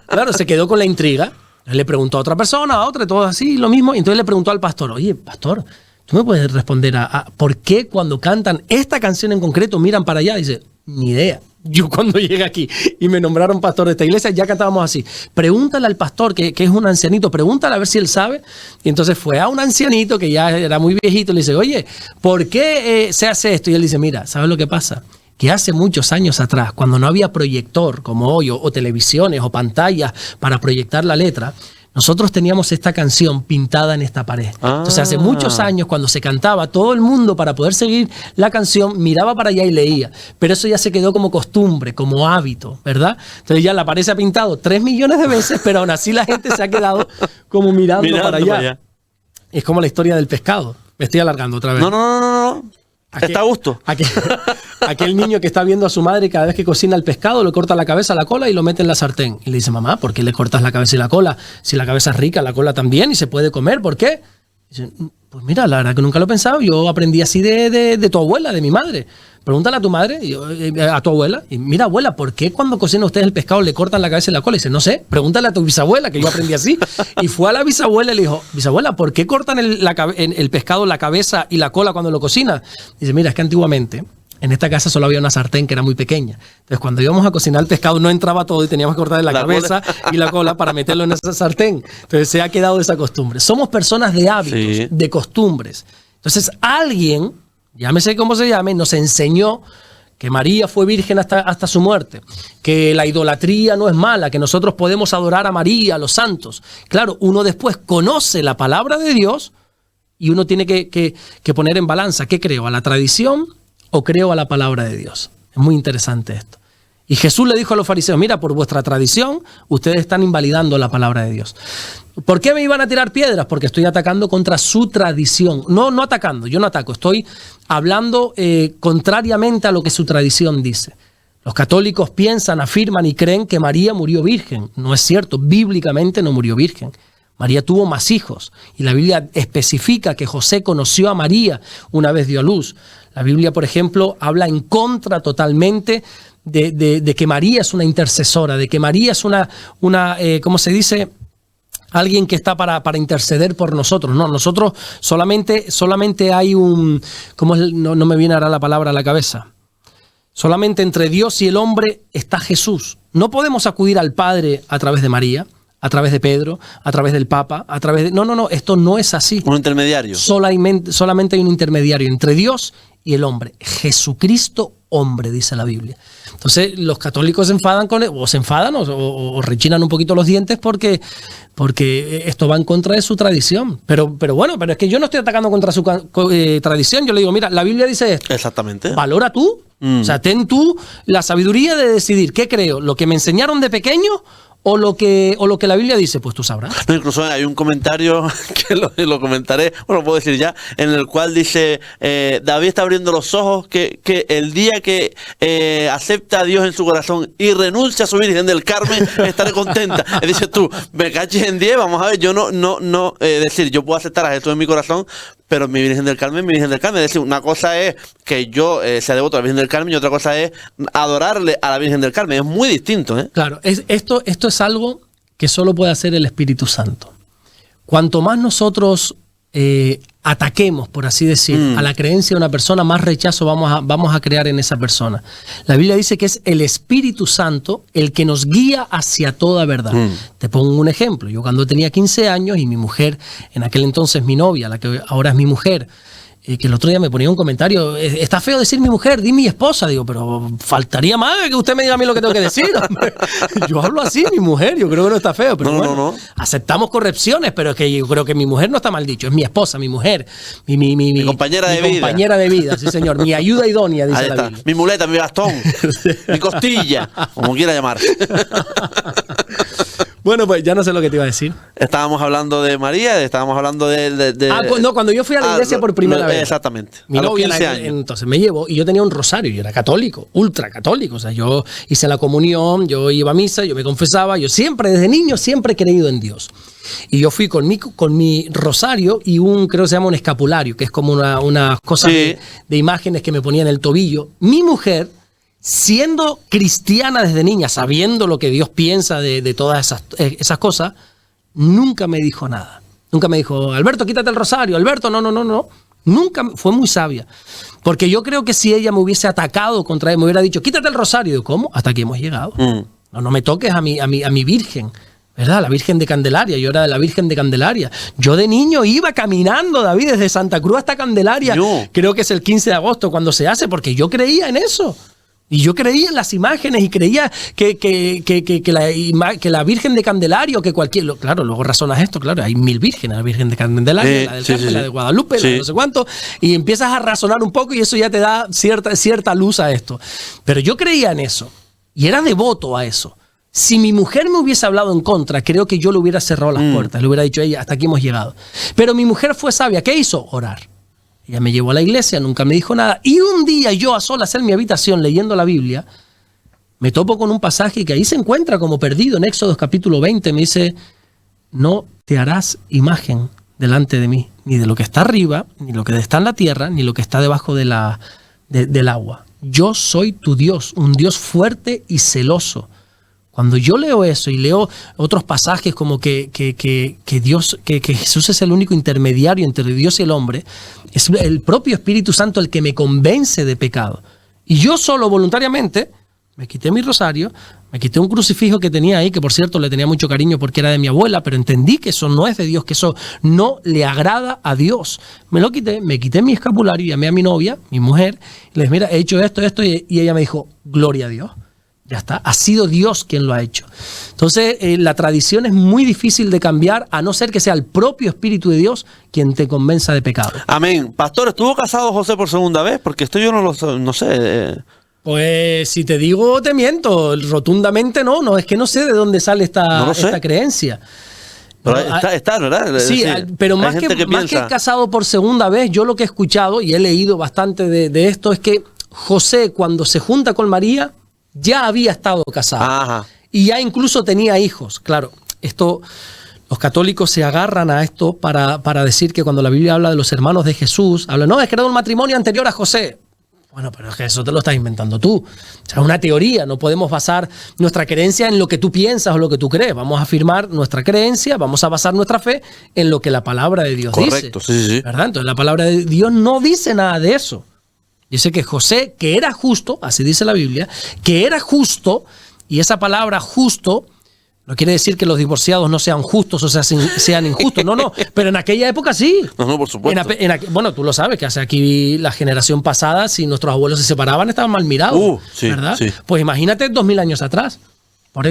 Claro, se quedó con la intriga. Le preguntó a otra persona, a otra, y todo así, lo mismo. Y entonces le preguntó al pastor: oye, pastor, ¿tú me puedes responder a por qué cuando cantan esta canción en concreto miran para allá? Dice: ni idea. Yo cuando llegué aquí y me nombraron pastor de esta iglesia, ya cantábamos así. Pregúntale al pastor, que es un ancianito, pregúntale a ver si él sabe. Y entonces fue a un ancianito que ya era muy viejito, le dice: oye, ¿por qué se hace esto? Y él dice: mira, ¿sabes lo que pasa? Que hace muchos años atrás, cuando no había proyector como hoy, o televisiones o pantallas para proyectar la letra, nosotros teníamos esta canción pintada en esta pared. Entonces, hace muchos años, cuando se cantaba, todo el mundo, para poder seguir la canción, miraba para allá y leía. Pero eso ya se quedó como costumbre, como hábito, ¿verdad? Entonces ya la pared se ha pintado 3 millones de veces, pero aún así la gente se ha quedado como mirando para allá. Es como la historia del pescado. Me estoy alargando otra vez. No. Está a gusto. Aquel niño que está viendo a su madre, cada vez que cocina el pescado, le corta la cabeza, la cola y lo mete en la sartén. Y le dice: mamá, ¿por qué le cortas la cabeza y la cola? Si la cabeza es rica, la cola también y se puede comer. ¿Por qué? Dice, pues mira, la verdad que nunca lo he pensado. Yo aprendí así de tu abuela, de mi madre. Pregúntale a tu madre, a tu abuela. Y mira, abuela, ¿por qué cuando cocinan ustedes el pescado le cortan la cabeza y la cola? Y dice, no sé, pregúntale a tu bisabuela, que yo aprendí así. Y fue a la bisabuela y le dijo, bisabuela, ¿por qué cortan el pescado, la cabeza y la cola cuando lo cocinan? Dice, mira, es que antiguamente en esta casa solo había una sartén que era muy pequeña. Entonces, cuando íbamos a cocinar el pescado, no entraba todo y teníamos que cortar la cabeza y la cola para meterlo en esa sartén. Entonces, se ha quedado esa costumbre. Somos personas de hábitos, de costumbres. Entonces, alguien, llámese como se llame, nos enseñó que María fue virgen hasta su muerte, que la idolatría no es mala, que nosotros podemos adorar a María, a los santos. Claro, uno después conoce la palabra de Dios y uno tiene que poner en balanza, ¿qué creo? ¿A la tradición o creo a la palabra de Dios? Es muy interesante esto. Y Jesús le dijo a los fariseos, mira, por vuestra tradición, ustedes están invalidando la palabra de Dios. ¿Por qué me iban a tirar piedras? Porque estoy atacando contra su tradición. No atacando, yo no ataco, estoy hablando contrariamente a lo que su tradición dice. Los católicos piensan, afirman y creen que María murió virgen. No es cierto, bíblicamente no murió virgen. María tuvo más hijos y la Biblia especifica que José conoció a María una vez dio a luz. La Biblia, por ejemplo, habla en contra totalmente de que María es una intercesora, de que María es una ¿cómo se dice? Alguien que está para interceder por nosotros. No, nosotros solamente hay un, no me viene ahora la palabra a la cabeza. Solamente entre Dios y el hombre está Jesús. No podemos acudir al Padre a través de María, a través de Pedro, a través del Papa, a través de... No, esto no es así. Un intermediario. Solamente hay un intermediario entre Dios y el hombre. Jesucristo, hombre, dice la Biblia. Entonces, los católicos se enfadan o rechinan un poquito los dientes porque esto va en contra de su tradición. Pero es que yo no estoy atacando contra su tradición. Yo le digo, mira, la Biblia dice esto. Exactamente. Valora tú. O sea, ten tú la sabiduría de decidir qué creo, lo que me enseñaron de pequeño o lo que la Biblia dice, pues tú sabrás. No, incluso hay un comentario que lo comentaré, bueno, puedo decir ya, en el cual dice, David está abriendo los ojos, que el día que acepta a Dios en su corazón y renuncia a su Virgen del Carmen, estaré contenta. Dices tú, me caches en 10, vamos a ver, yo no decir, yo puedo aceptar a Jesús en mi corazón, pero mi Virgen del Carmen, Es decir, una cosa es que yo sea devoto a la Virgen del Carmen y otra cosa es adorarle a la Virgen del Carmen. Es muy distinto, ¿eh? Claro, esto es algo que solo puede hacer el Espíritu Santo. Cuanto más nosotros ataquemos, por así decir, a la creencia de una persona, más rechazo vamos a crear en esa persona. La Biblia dice que es el Espíritu Santo el que nos guía hacia toda verdad. Te pongo un ejemplo. Yo cuando tenía 15 años y mi mujer, en aquel entonces mi novia, la que ahora es mi mujer, que el otro día me ponía un comentario, está feo decir mi mujer, di mi esposa. Digo, pero faltaría más que usted me diga a mí lo que tengo que decir. Yo hablo así, mi mujer, yo creo que no está feo, pero no. Aceptamos correcciones, pero es que yo creo que mi mujer no está mal dicho, es mi esposa, mi mujer, mi compañera de vida. Mi compañera de vida, sí señor, mi ayuda idónea, dice la Biblia. Mi muleta, mi bastón, mi costilla, como quiera llamar. Bueno, pues ya no sé lo que te iba a decir. Estábamos hablando de María, estábamos hablando de... no, cuando yo fui a la iglesia por primera vez. Exactamente. Mi novia, 15 años. Entonces me llevó y yo tenía un rosario, yo era católico, ultra católico. O sea, yo hice la comunión, yo iba a misa, yo me confesaba, yo siempre, desde niño, siempre he creído en Dios. Y yo fui con mi rosario y creo que se llama un escapulario, que es como una cosa de imágenes que me ponía en el tobillo. Mi mujer, siendo cristiana desde niña, sabiendo lo que Dios piensa de todas esas cosas, nunca me dijo nada. Nunca me dijo, Alberto, quítate el rosario. Alberto, no. Nunca, fue muy sabia. Porque yo creo que si ella me hubiese atacado contra él, me hubiera dicho, quítate el rosario. Digo, ¿cómo? Hasta aquí hemos llegado. No me toques a mi Virgen. ¿Verdad? La Virgen de Candelaria, yo era de la Virgen de Candelaria. Yo de niño iba caminando, David, desde Santa Cruz hasta Candelaria. Creo que es el 15 de agosto cuando se hace, porque yo creía en eso. Y yo creía en las imágenes y creía que la Virgen de Candelaria o que cualquier... Claro, luego razonas esto, claro, hay 1000 vírgenes, la Virgen de Candelaria, la del Carmen, la de Guadalupe, la de no sé cuánto, y empiezas a razonar un poco y eso ya te da cierta luz a esto. Pero yo creía en eso y era devoto a eso. Si mi mujer me hubiese hablado en contra, creo que yo le hubiera cerrado las puertas, le hubiera dicho a ella, hasta aquí hemos llegado. Pero mi mujer fue sabia, ¿qué hizo? Orar. Ella me llevó a la iglesia, nunca me dijo nada. Y un día yo a solas en mi habitación leyendo la Biblia, me topo con un pasaje que ahí se encuentra como perdido en Éxodo capítulo 20. Me dice, no te harás imagen delante de mí, ni de lo que está arriba, ni lo que está en la tierra, ni lo que está debajo del agua. Yo soy tu Dios, un Dios fuerte y celoso. Cuando yo leo eso y leo otros pasajes como que Jesús es el único intermediario entre Dios y el hombre, es el propio Espíritu Santo el que me convence de pecado. Y yo solo voluntariamente me quité mi rosario, me quité un crucifijo que tenía ahí, que por cierto le tenía mucho cariño porque era de mi abuela, pero entendí que eso no es de Dios, que eso no le agrada a Dios. Me lo quité, me quité mi escapulario, llamé a mi novia, mi mujer, y le dije, mira, he hecho esto, y ella me dijo, gloria a Dios. Ya está, ha sido Dios quien lo ha hecho. Entonces, la tradición es muy difícil de cambiar, a no ser que sea el propio Espíritu de Dios quien te convenza de pecado. Amén. Pastor, ¿estuvo casado José por segunda vez? Porque esto yo no sé. Pues si te digo, te miento. Rotundamente no. Es que no sé de dónde sale esta creencia. Pero está, ¿verdad? Sí, pero más que casado por segunda vez, yo lo que he escuchado, y he leído bastante de esto, es que José, cuando se junta con María, ya había estado casado. Ajá. Y ya incluso tenía hijos. Claro, los católicos se agarran a esto para decir que cuando la Biblia habla de los hermanos de Jesús, habla, no, es que era un matrimonio anterior a José. Bueno, pero es que eso te lo estás inventando tú. O sea, es una teoría, no podemos basar nuestra creencia en lo que tú piensas o lo que tú crees. Vamos a afirmar nuestra creencia, vamos a basar nuestra fe en lo que la palabra de Dios dice. Correcto, sí. ¿Verdad? Entonces la palabra de Dios no dice nada de eso. Dice que José, que era justo, así dice la Biblia, que era justo, y esa palabra justo no quiere decir que los divorciados no sean justos o sean injustos, no, pero en aquella época sí. No, por supuesto. Bueno, tú lo sabes, que hace aquí la generación pasada, si nuestros abuelos se separaban, estaban mal mirados, sí, ¿verdad? Sí. Pues imagínate 2000 años atrás. Por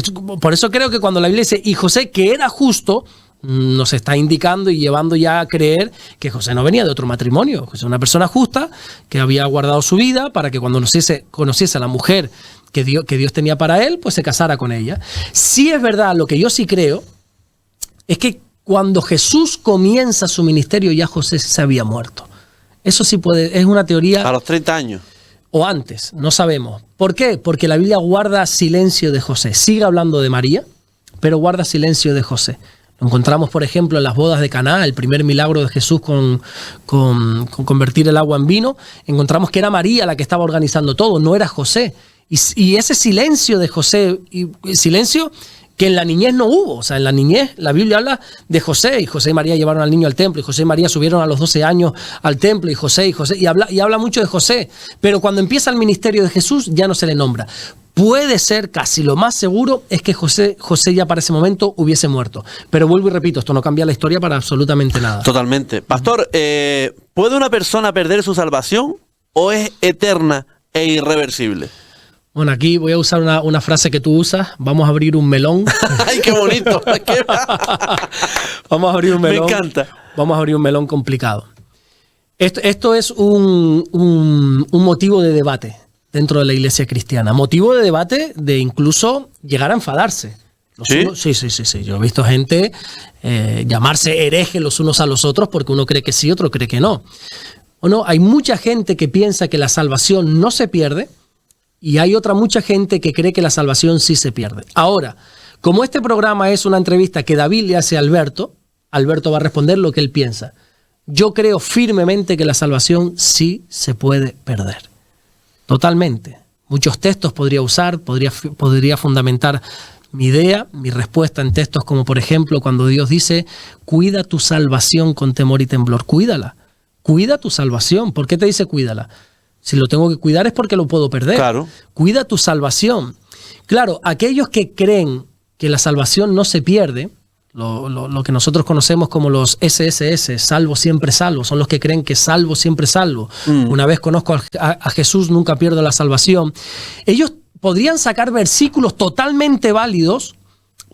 eso creo que cuando la Biblia dice, y José, que era justo, nos está indicando y llevando ya a creer que José no venía de otro matrimonio. José es una persona justa que había guardado su vida para que cuando conociese a la mujer que Dios tenía para él, pues se casara con ella. Sí es verdad, lo que yo sí creo es que cuando Jesús comienza su ministerio ya José se había muerto. Eso sí es una teoría. A los 30 años. O antes, no sabemos. ¿Por qué? Porque la Biblia guarda silencio de José. Sigue hablando de María, pero guarda silencio de José. Lo encontramos, por ejemplo, en las bodas de Caná, el primer milagro de Jesús con convertir el agua en vino. Encontramos que era María la que estaba organizando todo, no era José. Y ese silencio de José, silencio que en la niñez no hubo. O sea, en la niñez la Biblia habla de José, y José y María llevaron al niño al templo, y José y María subieron a los 12 años al templo, y habla mucho de José. Pero cuando empieza el ministerio de Jesús ya no se le nombra. Puede ser, casi lo más seguro, es que José ya para ese momento hubiese muerto. Pero vuelvo y repito, esto no cambia la historia para absolutamente nada. Totalmente. Pastor, ¿puede una persona perder su salvación o es eterna e irreversible? Bueno, aquí voy a usar una frase que tú usas. Vamos a abrir un melón. ¡Ay, qué bonito! Vamos a abrir un melón. Me encanta. Vamos a abrir un melón complicado. Esto es un motivo de debate dentro de la iglesia cristiana. Motivo de debate de incluso llegar a enfadarse. ¿Sí? Sí. Yo he visto gente llamarse herejes los unos a los otros porque uno cree que sí, otro cree que no. Hay mucha gente que piensa que la salvación no se pierde y hay mucha gente que cree que la salvación sí se pierde. Ahora, como este programa es una entrevista que David le hace a Alberto va a responder lo que él piensa. Yo creo firmemente que la salvación sí se puede perder. Totalmente. Muchos textos podría usar, podría fundamentar mi idea, mi respuesta en textos como por ejemplo cuando Dios dice, cuida tu salvación con temor y temblor. Cuídala. Cuida tu salvación. ¿Por qué te dice cuídala? Si lo tengo que cuidar es porque lo puedo perder. Claro. Cuida tu salvación. Claro, aquellos que creen que la salvación no se pierde, lo que nosotros conocemos como los SSS, salvo siempre salvo, son los que creen que salvo siempre salvo. Una vez conozco a Jesús, nunca pierdo la salvación. Ellos podrían sacar versículos totalmente válidos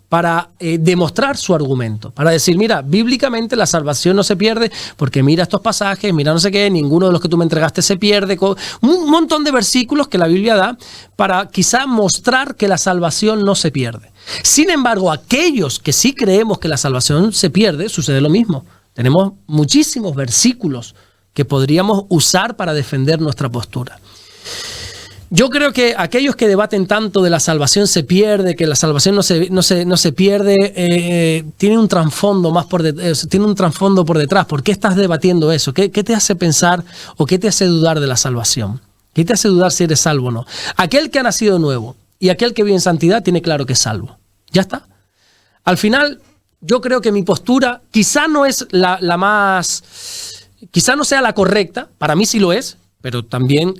para demostrar su argumento, para decir, mira, bíblicamente la salvación no se pierde porque mira estos pasajes, mira no sé qué, ninguno de los que tú me entregaste se pierde. Un montón de versículos que la Biblia da para quizá mostrar que la salvación no se pierde. Sin embargo, aquellos que sí creemos que la salvación se pierde, sucede lo mismo. Tenemos muchísimos versículos que podríamos usar para defender nuestra postura. Yo creo que aquellos que debaten tanto de la salvación se pierde, que la salvación no se pierde, tienen un trasfondo tiene un trasfondo por detrás. ¿Por qué estás debatiendo eso? ¿Qué te hace pensar o qué te hace dudar de la salvación? ¿Qué te hace dudar si eres salvo o no? Aquel que ha nacido nuevo y aquel que vive en santidad tiene claro que es salvo. Ya está. Al final, yo creo que mi postura quizá no es la más... Quizá no sea la correcta, para mí sí lo es, pero también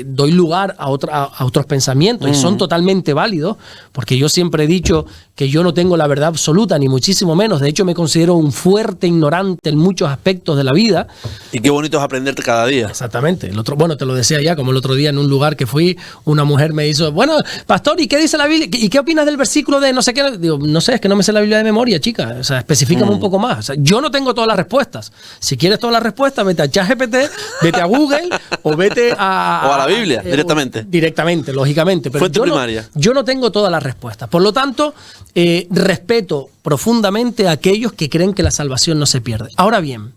doy lugar a otros pensamientos y son totalmente válidos, porque yo siempre he dicho que yo no tengo la verdad absoluta, ni muchísimo menos. De hecho, me considero un fuerte ignorante en muchos aspectos de la vida. Y qué bonito es aprenderte cada día. Exactamente. Bueno, te lo decía ya, como el otro día en un lugar que fui, una mujer me hizo, bueno, pastor, ¿y qué dice la Biblia? ¿Y qué opinas del versículo de no sé qué? Digo, no sé, es que no me sé la Biblia de memoria, chica. O sea, especifícame un poco más. O sea, yo no tengo todas las respuestas. Si quieres todas las respuestas, vete a ChatGPT, vete a Google o vete o a la Biblia, directamente. Directamente, lógicamente. Pero Fuente primaria. Yo no tengo todas las respuestas. Por lo tanto, respeto profundamente a aquellos que creen que la salvación no se pierde. Ahora bien,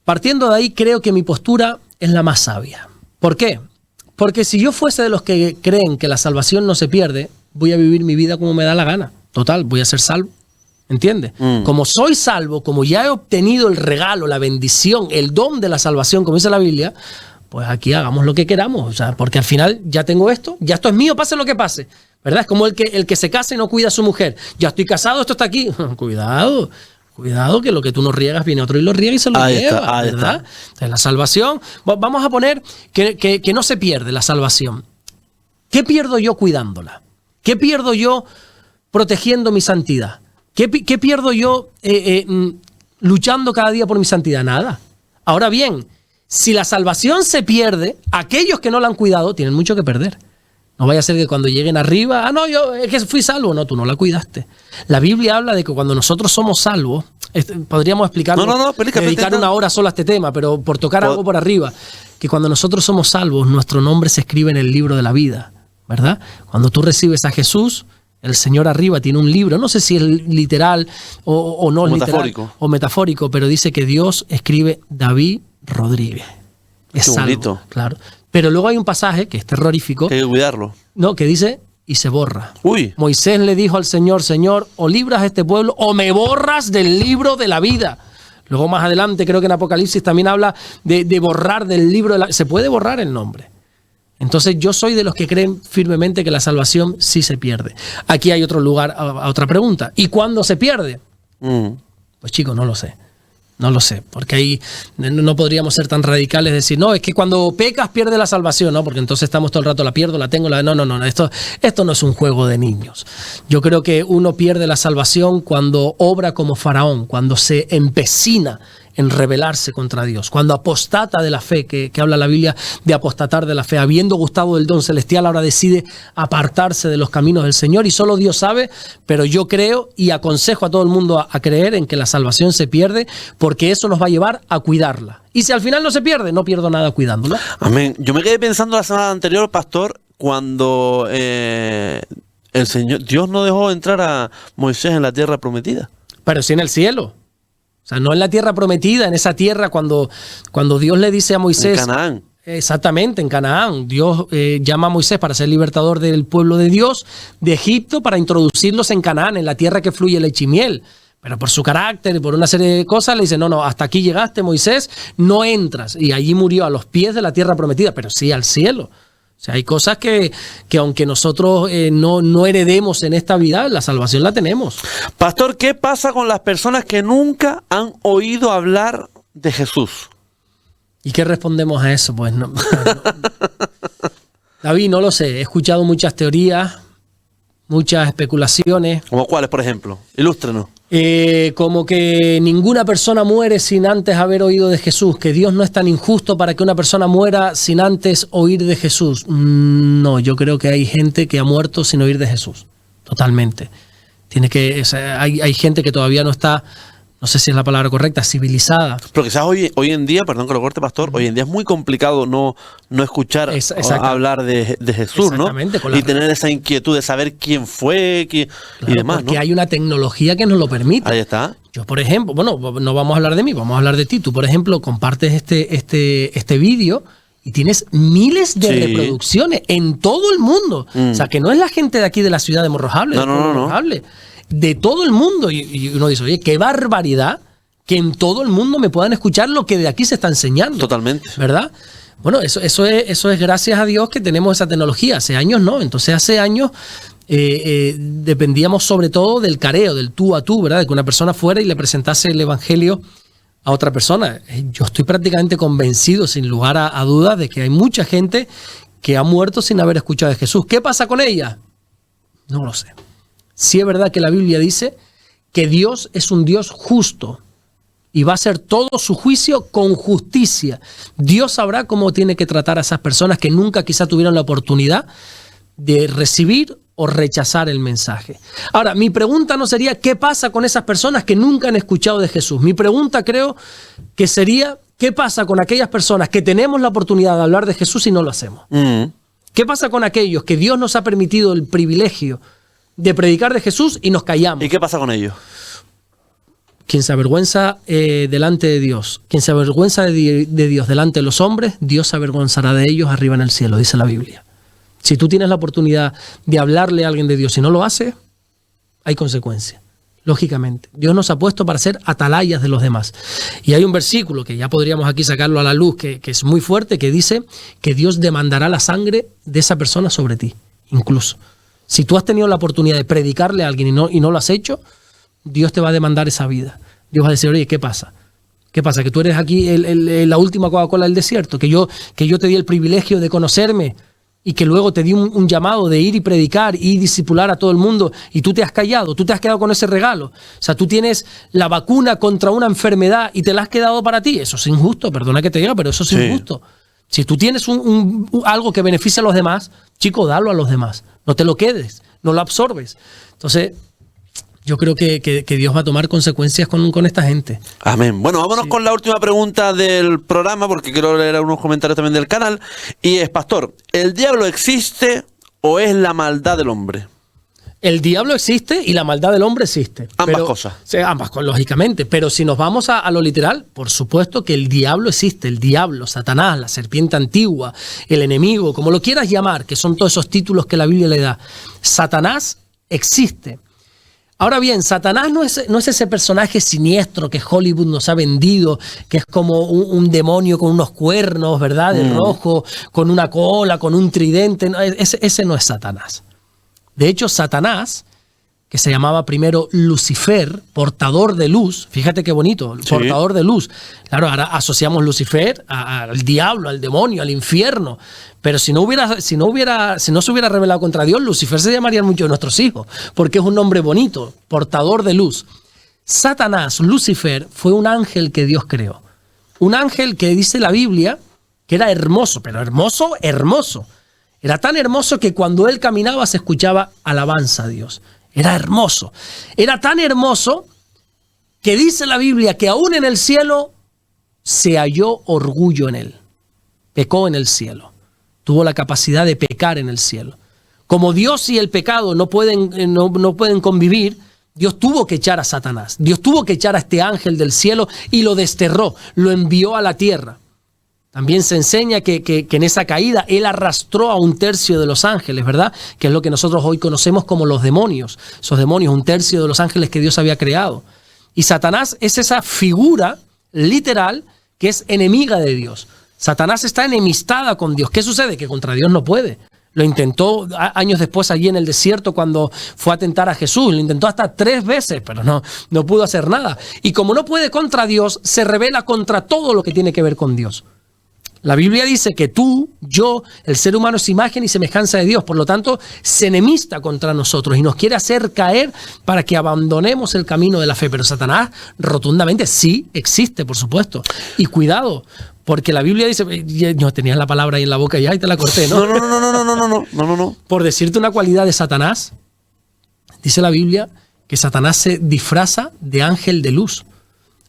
partiendo de ahí, creo que mi postura es la más sabia. ¿Por qué? Porque si yo fuese de los que creen que la salvación no se pierde, voy a vivir mi vida como me da la gana. Total, voy a ser salvo. ¿Entiendes? Como soy salvo, como ya he obtenido el regalo, la bendición, el don de la salvación, como dice la Biblia, pues aquí hagamos lo que queramos. O sea, porque al final ya tengo esto, ya esto es mío, pase lo que pase. ¿Verdad? Es como el que se casa y no cuida a su mujer. Ya estoy casado, esto está aquí. Cuidado, que lo que tú no riegas viene otro y lo riega y se lo lleva. ¿Verdad? Entonces, la salvación, vamos a poner que no se pierde la salvación. ¿Qué pierdo yo cuidándola? ¿Qué pierdo yo protegiendo mi santidad? ¿Qué pierdo yo luchando cada día por mi santidad? Nada. Ahora bien, si la salvación se pierde, aquellos que no la han cuidado tienen mucho que perder. No vaya a ser que cuando lleguen arriba, no, yo es que fui salvo. No, tú no la cuidaste. La Biblia habla de que cuando nosotros somos salvos, podríamos explicarlo, dedicar una hora sola a este tema, pero por tocar algo por arriba, que cuando nosotros somos salvos, nuestro nombre se escribe en el libro de la vida, ¿verdad? Cuando tú recibes a Jesús, el Señor arriba tiene un libro, no sé si es literal o no es literal o metafórico, pero dice que Dios escribe David Rodríguez. Es salvo, bonito. Claro. Pero luego hay un pasaje que es terrorífico. Hay que cuidarlo. No, que dice, y se borra. Uy. Moisés le dijo al Señor, Señor, o libras a este pueblo o me borras del libro de la vida. Luego más adelante, creo que en Apocalipsis también habla de borrar del libro de la... Se puede borrar el nombre. Entonces yo soy de los que creen firmemente que la salvación sí se pierde. Aquí hay otro lugar, a otra pregunta. ¿Y cuándo se pierde? Pues chicos, no lo sé. No lo sé, porque ahí no podríamos ser tan radicales, decir, no, es que cuando pecas pierde la salvación, ¿no? Porque entonces estamos todo el rato, la pierdo, la tengo, no, esto no es un juego de niños. Yo creo que uno pierde la salvación cuando obra como Faraón, cuando se empecina en rebelarse contra Dios, cuando apostata de la fe, que habla la Biblia de apostatar de la fe, habiendo gustado del don celestial, ahora decide apartarse de los caminos del Señor y solo Dios sabe, pero yo creo y aconsejo a todo el mundo a creer en que la salvación se pierde, porque eso nos va a llevar a cuidarla. Y si al final no se pierde, no pierdo nada cuidándola. Amén. Yo me quedé pensando la semana anterior, pastor, cuando el Señor, Dios no dejó entrar a Moisés en la tierra prometida. Pero sí en el cielo. O sea, no en la tierra prometida, en esa tierra cuando Dios le dice a Moisés... En Canaán. Exactamente, en Canaán. Dios llama a Moisés para ser libertador del pueblo de Dios, de Egipto, para introducirlos en Canaán, en la tierra que fluye leche y miel. Pero por su carácter y por una serie de cosas le dice, no, hasta aquí llegaste, Moisés, no entras. Y allí murió a los pies de la tierra prometida, pero sí al cielo. O sea, hay cosas que aunque nosotros no heredemos en esta vida, la salvación la tenemos. Pastor, ¿qué pasa con las personas que nunca han oído hablar de Jesús? ¿Y qué respondemos a eso? Pues no. David, no lo sé. He escuchado muchas teorías, muchas especulaciones. ¿Como cuáles, por ejemplo? Ilústrenos. Como que ninguna persona muere sin antes haber oído de Jesús, que Dios no es tan injusto para que una persona muera sin antes oír de Jesús. No, yo creo que hay gente que ha muerto sin oír de Jesús, totalmente. Hay gente que todavía no está, no sé si es la palabra correcta, civilizada. Pero quizás hoy en día, perdón que lo corte, pastor, hoy en día es muy complicado no escuchar hablar de Jesús, ¿no? Y tener esa inquietud de saber quién fue y demás, ¿no? Porque hay una tecnología que nos lo permite. Ahí está. Yo, por ejemplo, no vamos a hablar de mí, vamos a hablar de ti. Tú, por ejemplo, compartes este vídeo y tienes miles de Sí. reproducciones en todo el mundo. O sea, que no es la gente de aquí de la ciudad de Morrojable, No. de todo el mundo. Y uno dice, oye, qué barbaridad que en todo el mundo me puedan escuchar lo que de aquí se está enseñando. Totalmente. ¿Verdad? Bueno, eso es gracias a Dios que tenemos esa tecnología. Hace años no. Entonces hace años dependíamos sobre todo del careo, del tú a tú, ¿verdad? De que una persona fuera y le presentase el evangelio a otra persona. Yo estoy prácticamente convencido, sin lugar a dudas, de que hay mucha gente que ha muerto sin haber escuchado de Jesús. ¿Qué pasa con ella? No lo sé. Sí es verdad que la Biblia dice que Dios es un Dios justo y va a hacer todo su juicio con justicia. Dios sabrá cómo tiene que tratar a esas personas que nunca quizá tuvieron la oportunidad de recibir o rechazar el mensaje. Ahora, mi pregunta no sería ¿qué pasa con esas personas que nunca han escuchado de Jesús? Mi pregunta creo que sería ¿qué pasa con aquellas personas que tenemos la oportunidad de hablar de Jesús y no lo hacemos? ¿Qué pasa con aquellos que Dios nos ha permitido el privilegio de predicar de Jesús y nos callamos? ¿Y qué pasa con ellos? Quien se avergüenza delante de Dios, quien se avergüenza de Dios delante de los hombres, Dios se avergonzará de ellos arriba en el cielo, dice la Biblia. Si tú tienes la oportunidad de hablarle a alguien de Dios y no lo hace, hay consecuencias, lógicamente. Dios nos ha puesto para ser atalayas de los demás. Y hay un versículo que ya podríamos aquí sacarlo a la luz, que es muy fuerte, que dice que Dios demandará la sangre de esa persona sobre ti, incluso. Si tú has tenido la oportunidad de predicarle a alguien y no lo has hecho, Dios te va a demandar esa vida. Dios va a decir, oye, ¿qué pasa? ¿Qué pasa? ¿Que tú eres aquí la última Coca-Cola del desierto? ¿Que yo te di el privilegio de conocerme y que luego te di un llamado de ir y predicar y discipular a todo el mundo y tú te has callado, tú te has quedado con ese regalo? O sea, tú tienes la vacuna contra una enfermedad y te la has quedado para ti. Eso es injusto, perdona que te diga, pero eso es injusto. Si tú tienes algo que beneficia a los demás, chico, dalo a los demás. No te lo quedes, no lo absorbes. Entonces, yo creo que Dios va a tomar consecuencias con esta gente. Amén. Bueno, vámonos con la última pregunta del programa, porque quiero leer algunos comentarios también del canal. Y es, pastor, ¿el diablo existe o es la maldad del hombre? El diablo existe y la maldad del hombre existe. Ambas cosas. Sí, ambas cosas, lógicamente. Pero si nos vamos a lo literal, por supuesto que el diablo existe. El diablo, Satanás, la serpiente antigua, el enemigo, como lo quieras llamar, que son todos esos títulos que la Biblia le da. Satanás existe. Ahora bien, Satanás no es ese personaje siniestro que Hollywood nos ha vendido, que es como un demonio con unos cuernos, ¿verdad? De rojo, con una cola, con un tridente. No, ese no es Satanás. De hecho, Satanás, que se llamaba primero Lucifer, portador de luz, fíjate qué bonito, portador de luz. Claro, ahora asociamos Lucifer al diablo, al demonio, al infierno. Pero si no se hubiera rebelado contra Dios, Lucifer se llamarían muchos de nuestros hijos, porque es un nombre bonito, portador de luz. Satanás, Lucifer, fue un ángel que Dios creó. Un ángel que dice la Biblia que era hermoso, pero hermoso, hermoso. Era tan hermoso que cuando él caminaba se escuchaba alabanza a Dios. Era hermoso. Era tan hermoso que dice la Biblia que aún en el cielo se halló orgullo en él. Pecó en el cielo. Tuvo la capacidad de pecar en el cielo. Como Dios y el pecado no pueden convivir, Dios tuvo que echar a Satanás. Dios tuvo que echar a este ángel del cielo y lo desterró, lo envió a la tierra. También se enseña que en esa caída él arrastró a 1/3 de los ángeles, ¿verdad? Que es lo que nosotros hoy conocemos como los demonios. Esos demonios, 1/3 de los ángeles que Dios había creado. Y Satanás es esa figura literal que es enemiga de Dios. Satanás está enemistada con Dios. ¿Qué sucede? Que contra Dios no puede. Lo intentó años después allí en el desierto cuando fue a tentar a Jesús. Lo intentó hasta 3 veces, pero no pudo hacer nada. Y como no puede contra Dios, se rebela contra todo lo que tiene que ver con Dios. La Biblia dice que tú, yo, el ser humano es imagen y semejanza de Dios. Por lo tanto, se enemista contra nosotros y nos quiere hacer caer para que abandonemos el camino de la fe. Pero Satanás rotundamente sí existe, por supuesto. Y cuidado, porque la Biblia dice... No, tenías la palabra ahí en la boca ya y te la corté, ¿no? No. Por decirte una cualidad de Satanás, dice la Biblia que Satanás se disfraza de ángel de luz.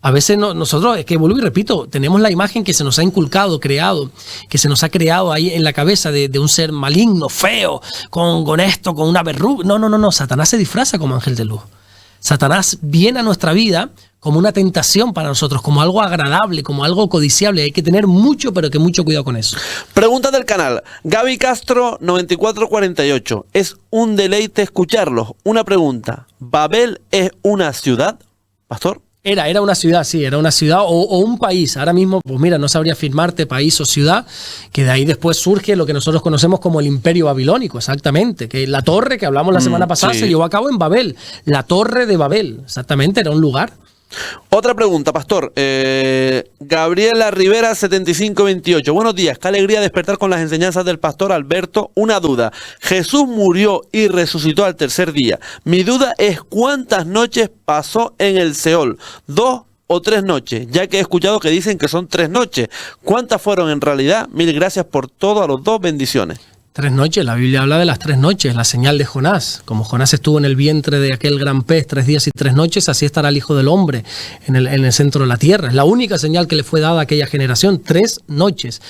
A veces nosotros, es que vuelvo y repito, tenemos la imagen que se nos ha inculcado, creado, que se nos ha creado ahí en la cabeza de un ser maligno, feo, con una verruga. No, Satanás se disfraza como ángel de luz. Satanás viene a nuestra vida como una tentación para nosotros, como algo agradable, como algo codiciable. Hay que tener mucho, pero que mucho cuidado con eso. Pregunta del canal. Gaby Castro 9448. Es un deleite escucharlos. Una pregunta. ¿Babel es una ciudad, pastor? Era una ciudad, sí, era una ciudad o un país. Ahora mismo, pues mira, no sabría afirmarte país o ciudad, que de ahí después surge lo que nosotros conocemos como el Imperio Babilónico, exactamente. Que la torre que hablamos la semana pasada se llevó a cabo en Babel. La Torre de Babel, exactamente, era un lugar. Otra pregunta, pastor. Gabriela Rivera 7528. Buenos días, qué alegría despertar con las enseñanzas del pastor Alberto. Una duda. Jesús murió y resucitó al tercer día. Mi duda es cuántas noches pasó en el Seol. 2 o 3 noches, ya que he escuchado que dicen que son 3 noches. ¿Cuántas fueron en realidad? Mil gracias por todo a los dos. Bendiciones. 3 noches, la Biblia habla de las 3 noches, la señal de Jonás. Como Jonás estuvo en el vientre de aquel gran pez 3 días y 3 noches, así estará el Hijo del Hombre en el centro de la tierra. Es la única señal que le fue dada a aquella generación, 3 noches.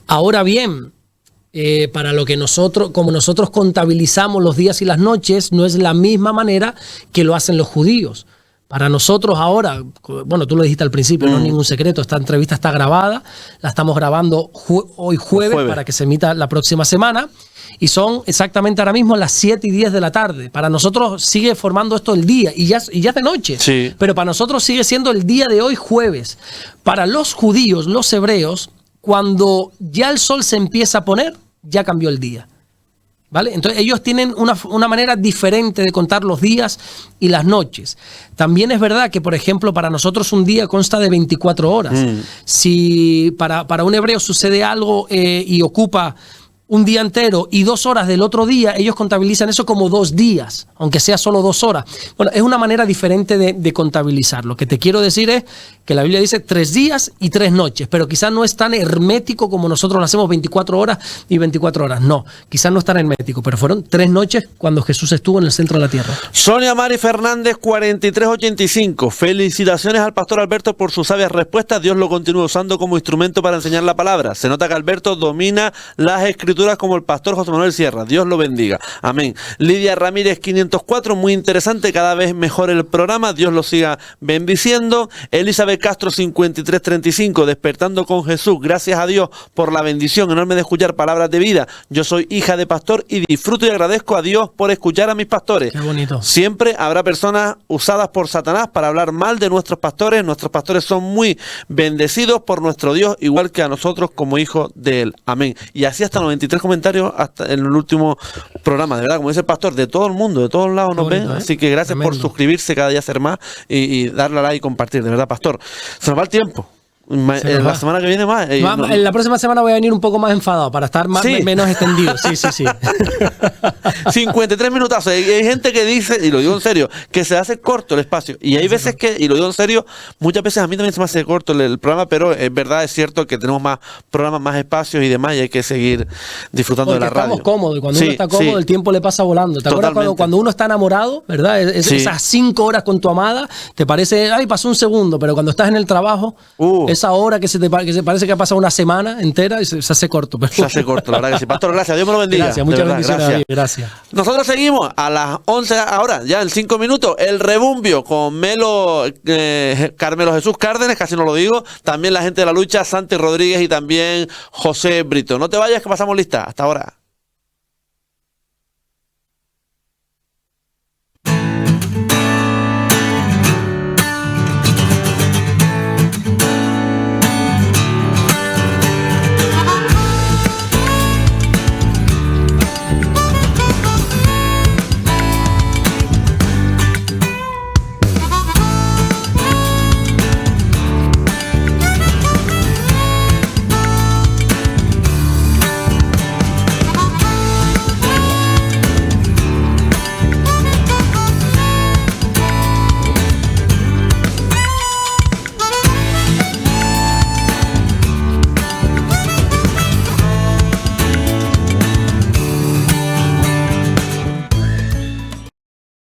Ahora bien, para lo que como nosotros contabilizamos los días y las noches, no es la misma manera que lo hacen los judíos. Para nosotros ahora, bueno, tú lo dijiste al principio, no es ningún secreto, esta entrevista está grabada, la estamos grabando hoy jueves para que se emita la próxima semana, y son exactamente ahora mismo las 7:10 de la tarde. Para nosotros sigue formando esto el día, y ya es de noche, sí. Pero para nosotros sigue siendo el día de hoy jueves. Para los judíos, los hebreos, cuando ya el sol se empieza a poner, ya cambió el día. ¿Vale? Entonces ellos tienen una manera diferente de contar los días y las noches. También es verdad que, por ejemplo, para nosotros un día consta de 24 horas. Si para un hebreo sucede algo y ocupa un día entero y 2 horas del otro día, ellos contabilizan eso como 2 días, aunque sea solo 2 horas. Bueno, es una manera diferente de contabilizar. Lo que te quiero decir es que la Biblia dice 3 días y 3 noches, pero quizás no es tan hermético como nosotros lo hacemos 24 horas y 24 horas. No, quizás no es tan hermético, pero fueron 3 noches cuando Jesús estuvo en el centro de la tierra. Sonia Mari Fernández 4385. Felicitaciones al pastor Alberto por sus sabias respuestas. Dios lo continúa usando como instrumento para enseñar la palabra. Se nota que Alberto domina las escrituras como el pastor José Manuel Sierra. Dios lo bendiga. Amén. Lidia Ramírez 504. Muy interesante. Cada vez mejor el programa. Dios lo siga bendiciendo. Elizabeth Castro 5335. Despertando con Jesús. Gracias a Dios por la bendición enorme de escuchar palabras de vida. Yo soy hija de pastor y disfruto y agradezco a Dios por escuchar a mis pastores. Qué bonito. Siempre habrá personas usadas por Satanás para hablar mal de nuestros pastores. Nuestros pastores son muy bendecidos por nuestro Dios, igual que a nosotros como hijos de Él. Amén. Y así hasta 93 comentarios hasta en el último programa. De verdad, como dice el pastor, de todo el mundo, de todos lados nos ven. Así que gracias por suscribirse cada día a ser más y darle a like y compartir. De verdad, pastor. Se nos va el tiempo. La semana que viene más. En la próxima semana voy a venir un poco más enfadado para estar menos extendido. Sí. 53 minutazos. Hay gente que dice, y lo digo en serio, que se hace corto el espacio. Y hay veces que, y lo digo en serio, muchas veces a mí también se me hace corto el programa, pero es verdad, es cierto que tenemos más programas, más espacios y demás, y hay que seguir disfrutando de la radio. Estamos cómodos, y cuando uno está cómodo, el tiempo le pasa volando. ¿Te acuerdas cuando uno está enamorado, verdad? Esas 5 horas con tu amada, te parece, ay, pasó un segundo, pero cuando estás en el trabajo, esa hora que se parece que ha pasado una semana entera y se hace corto. Pero... Se hace corto, la verdad que sí. Pastor, gracias. Dios me lo bendiga. Gracias, muchas bendiciones, David. Gracias. Nosotros seguimos a las 11 ahora, ya en 5 minutos, el rebumbio con Carmelo Jesús Cárdenas, casi no lo digo. También la gente de la lucha, Santi Rodríguez y también José Brito. No te vayas que pasamos lista. Hasta ahora.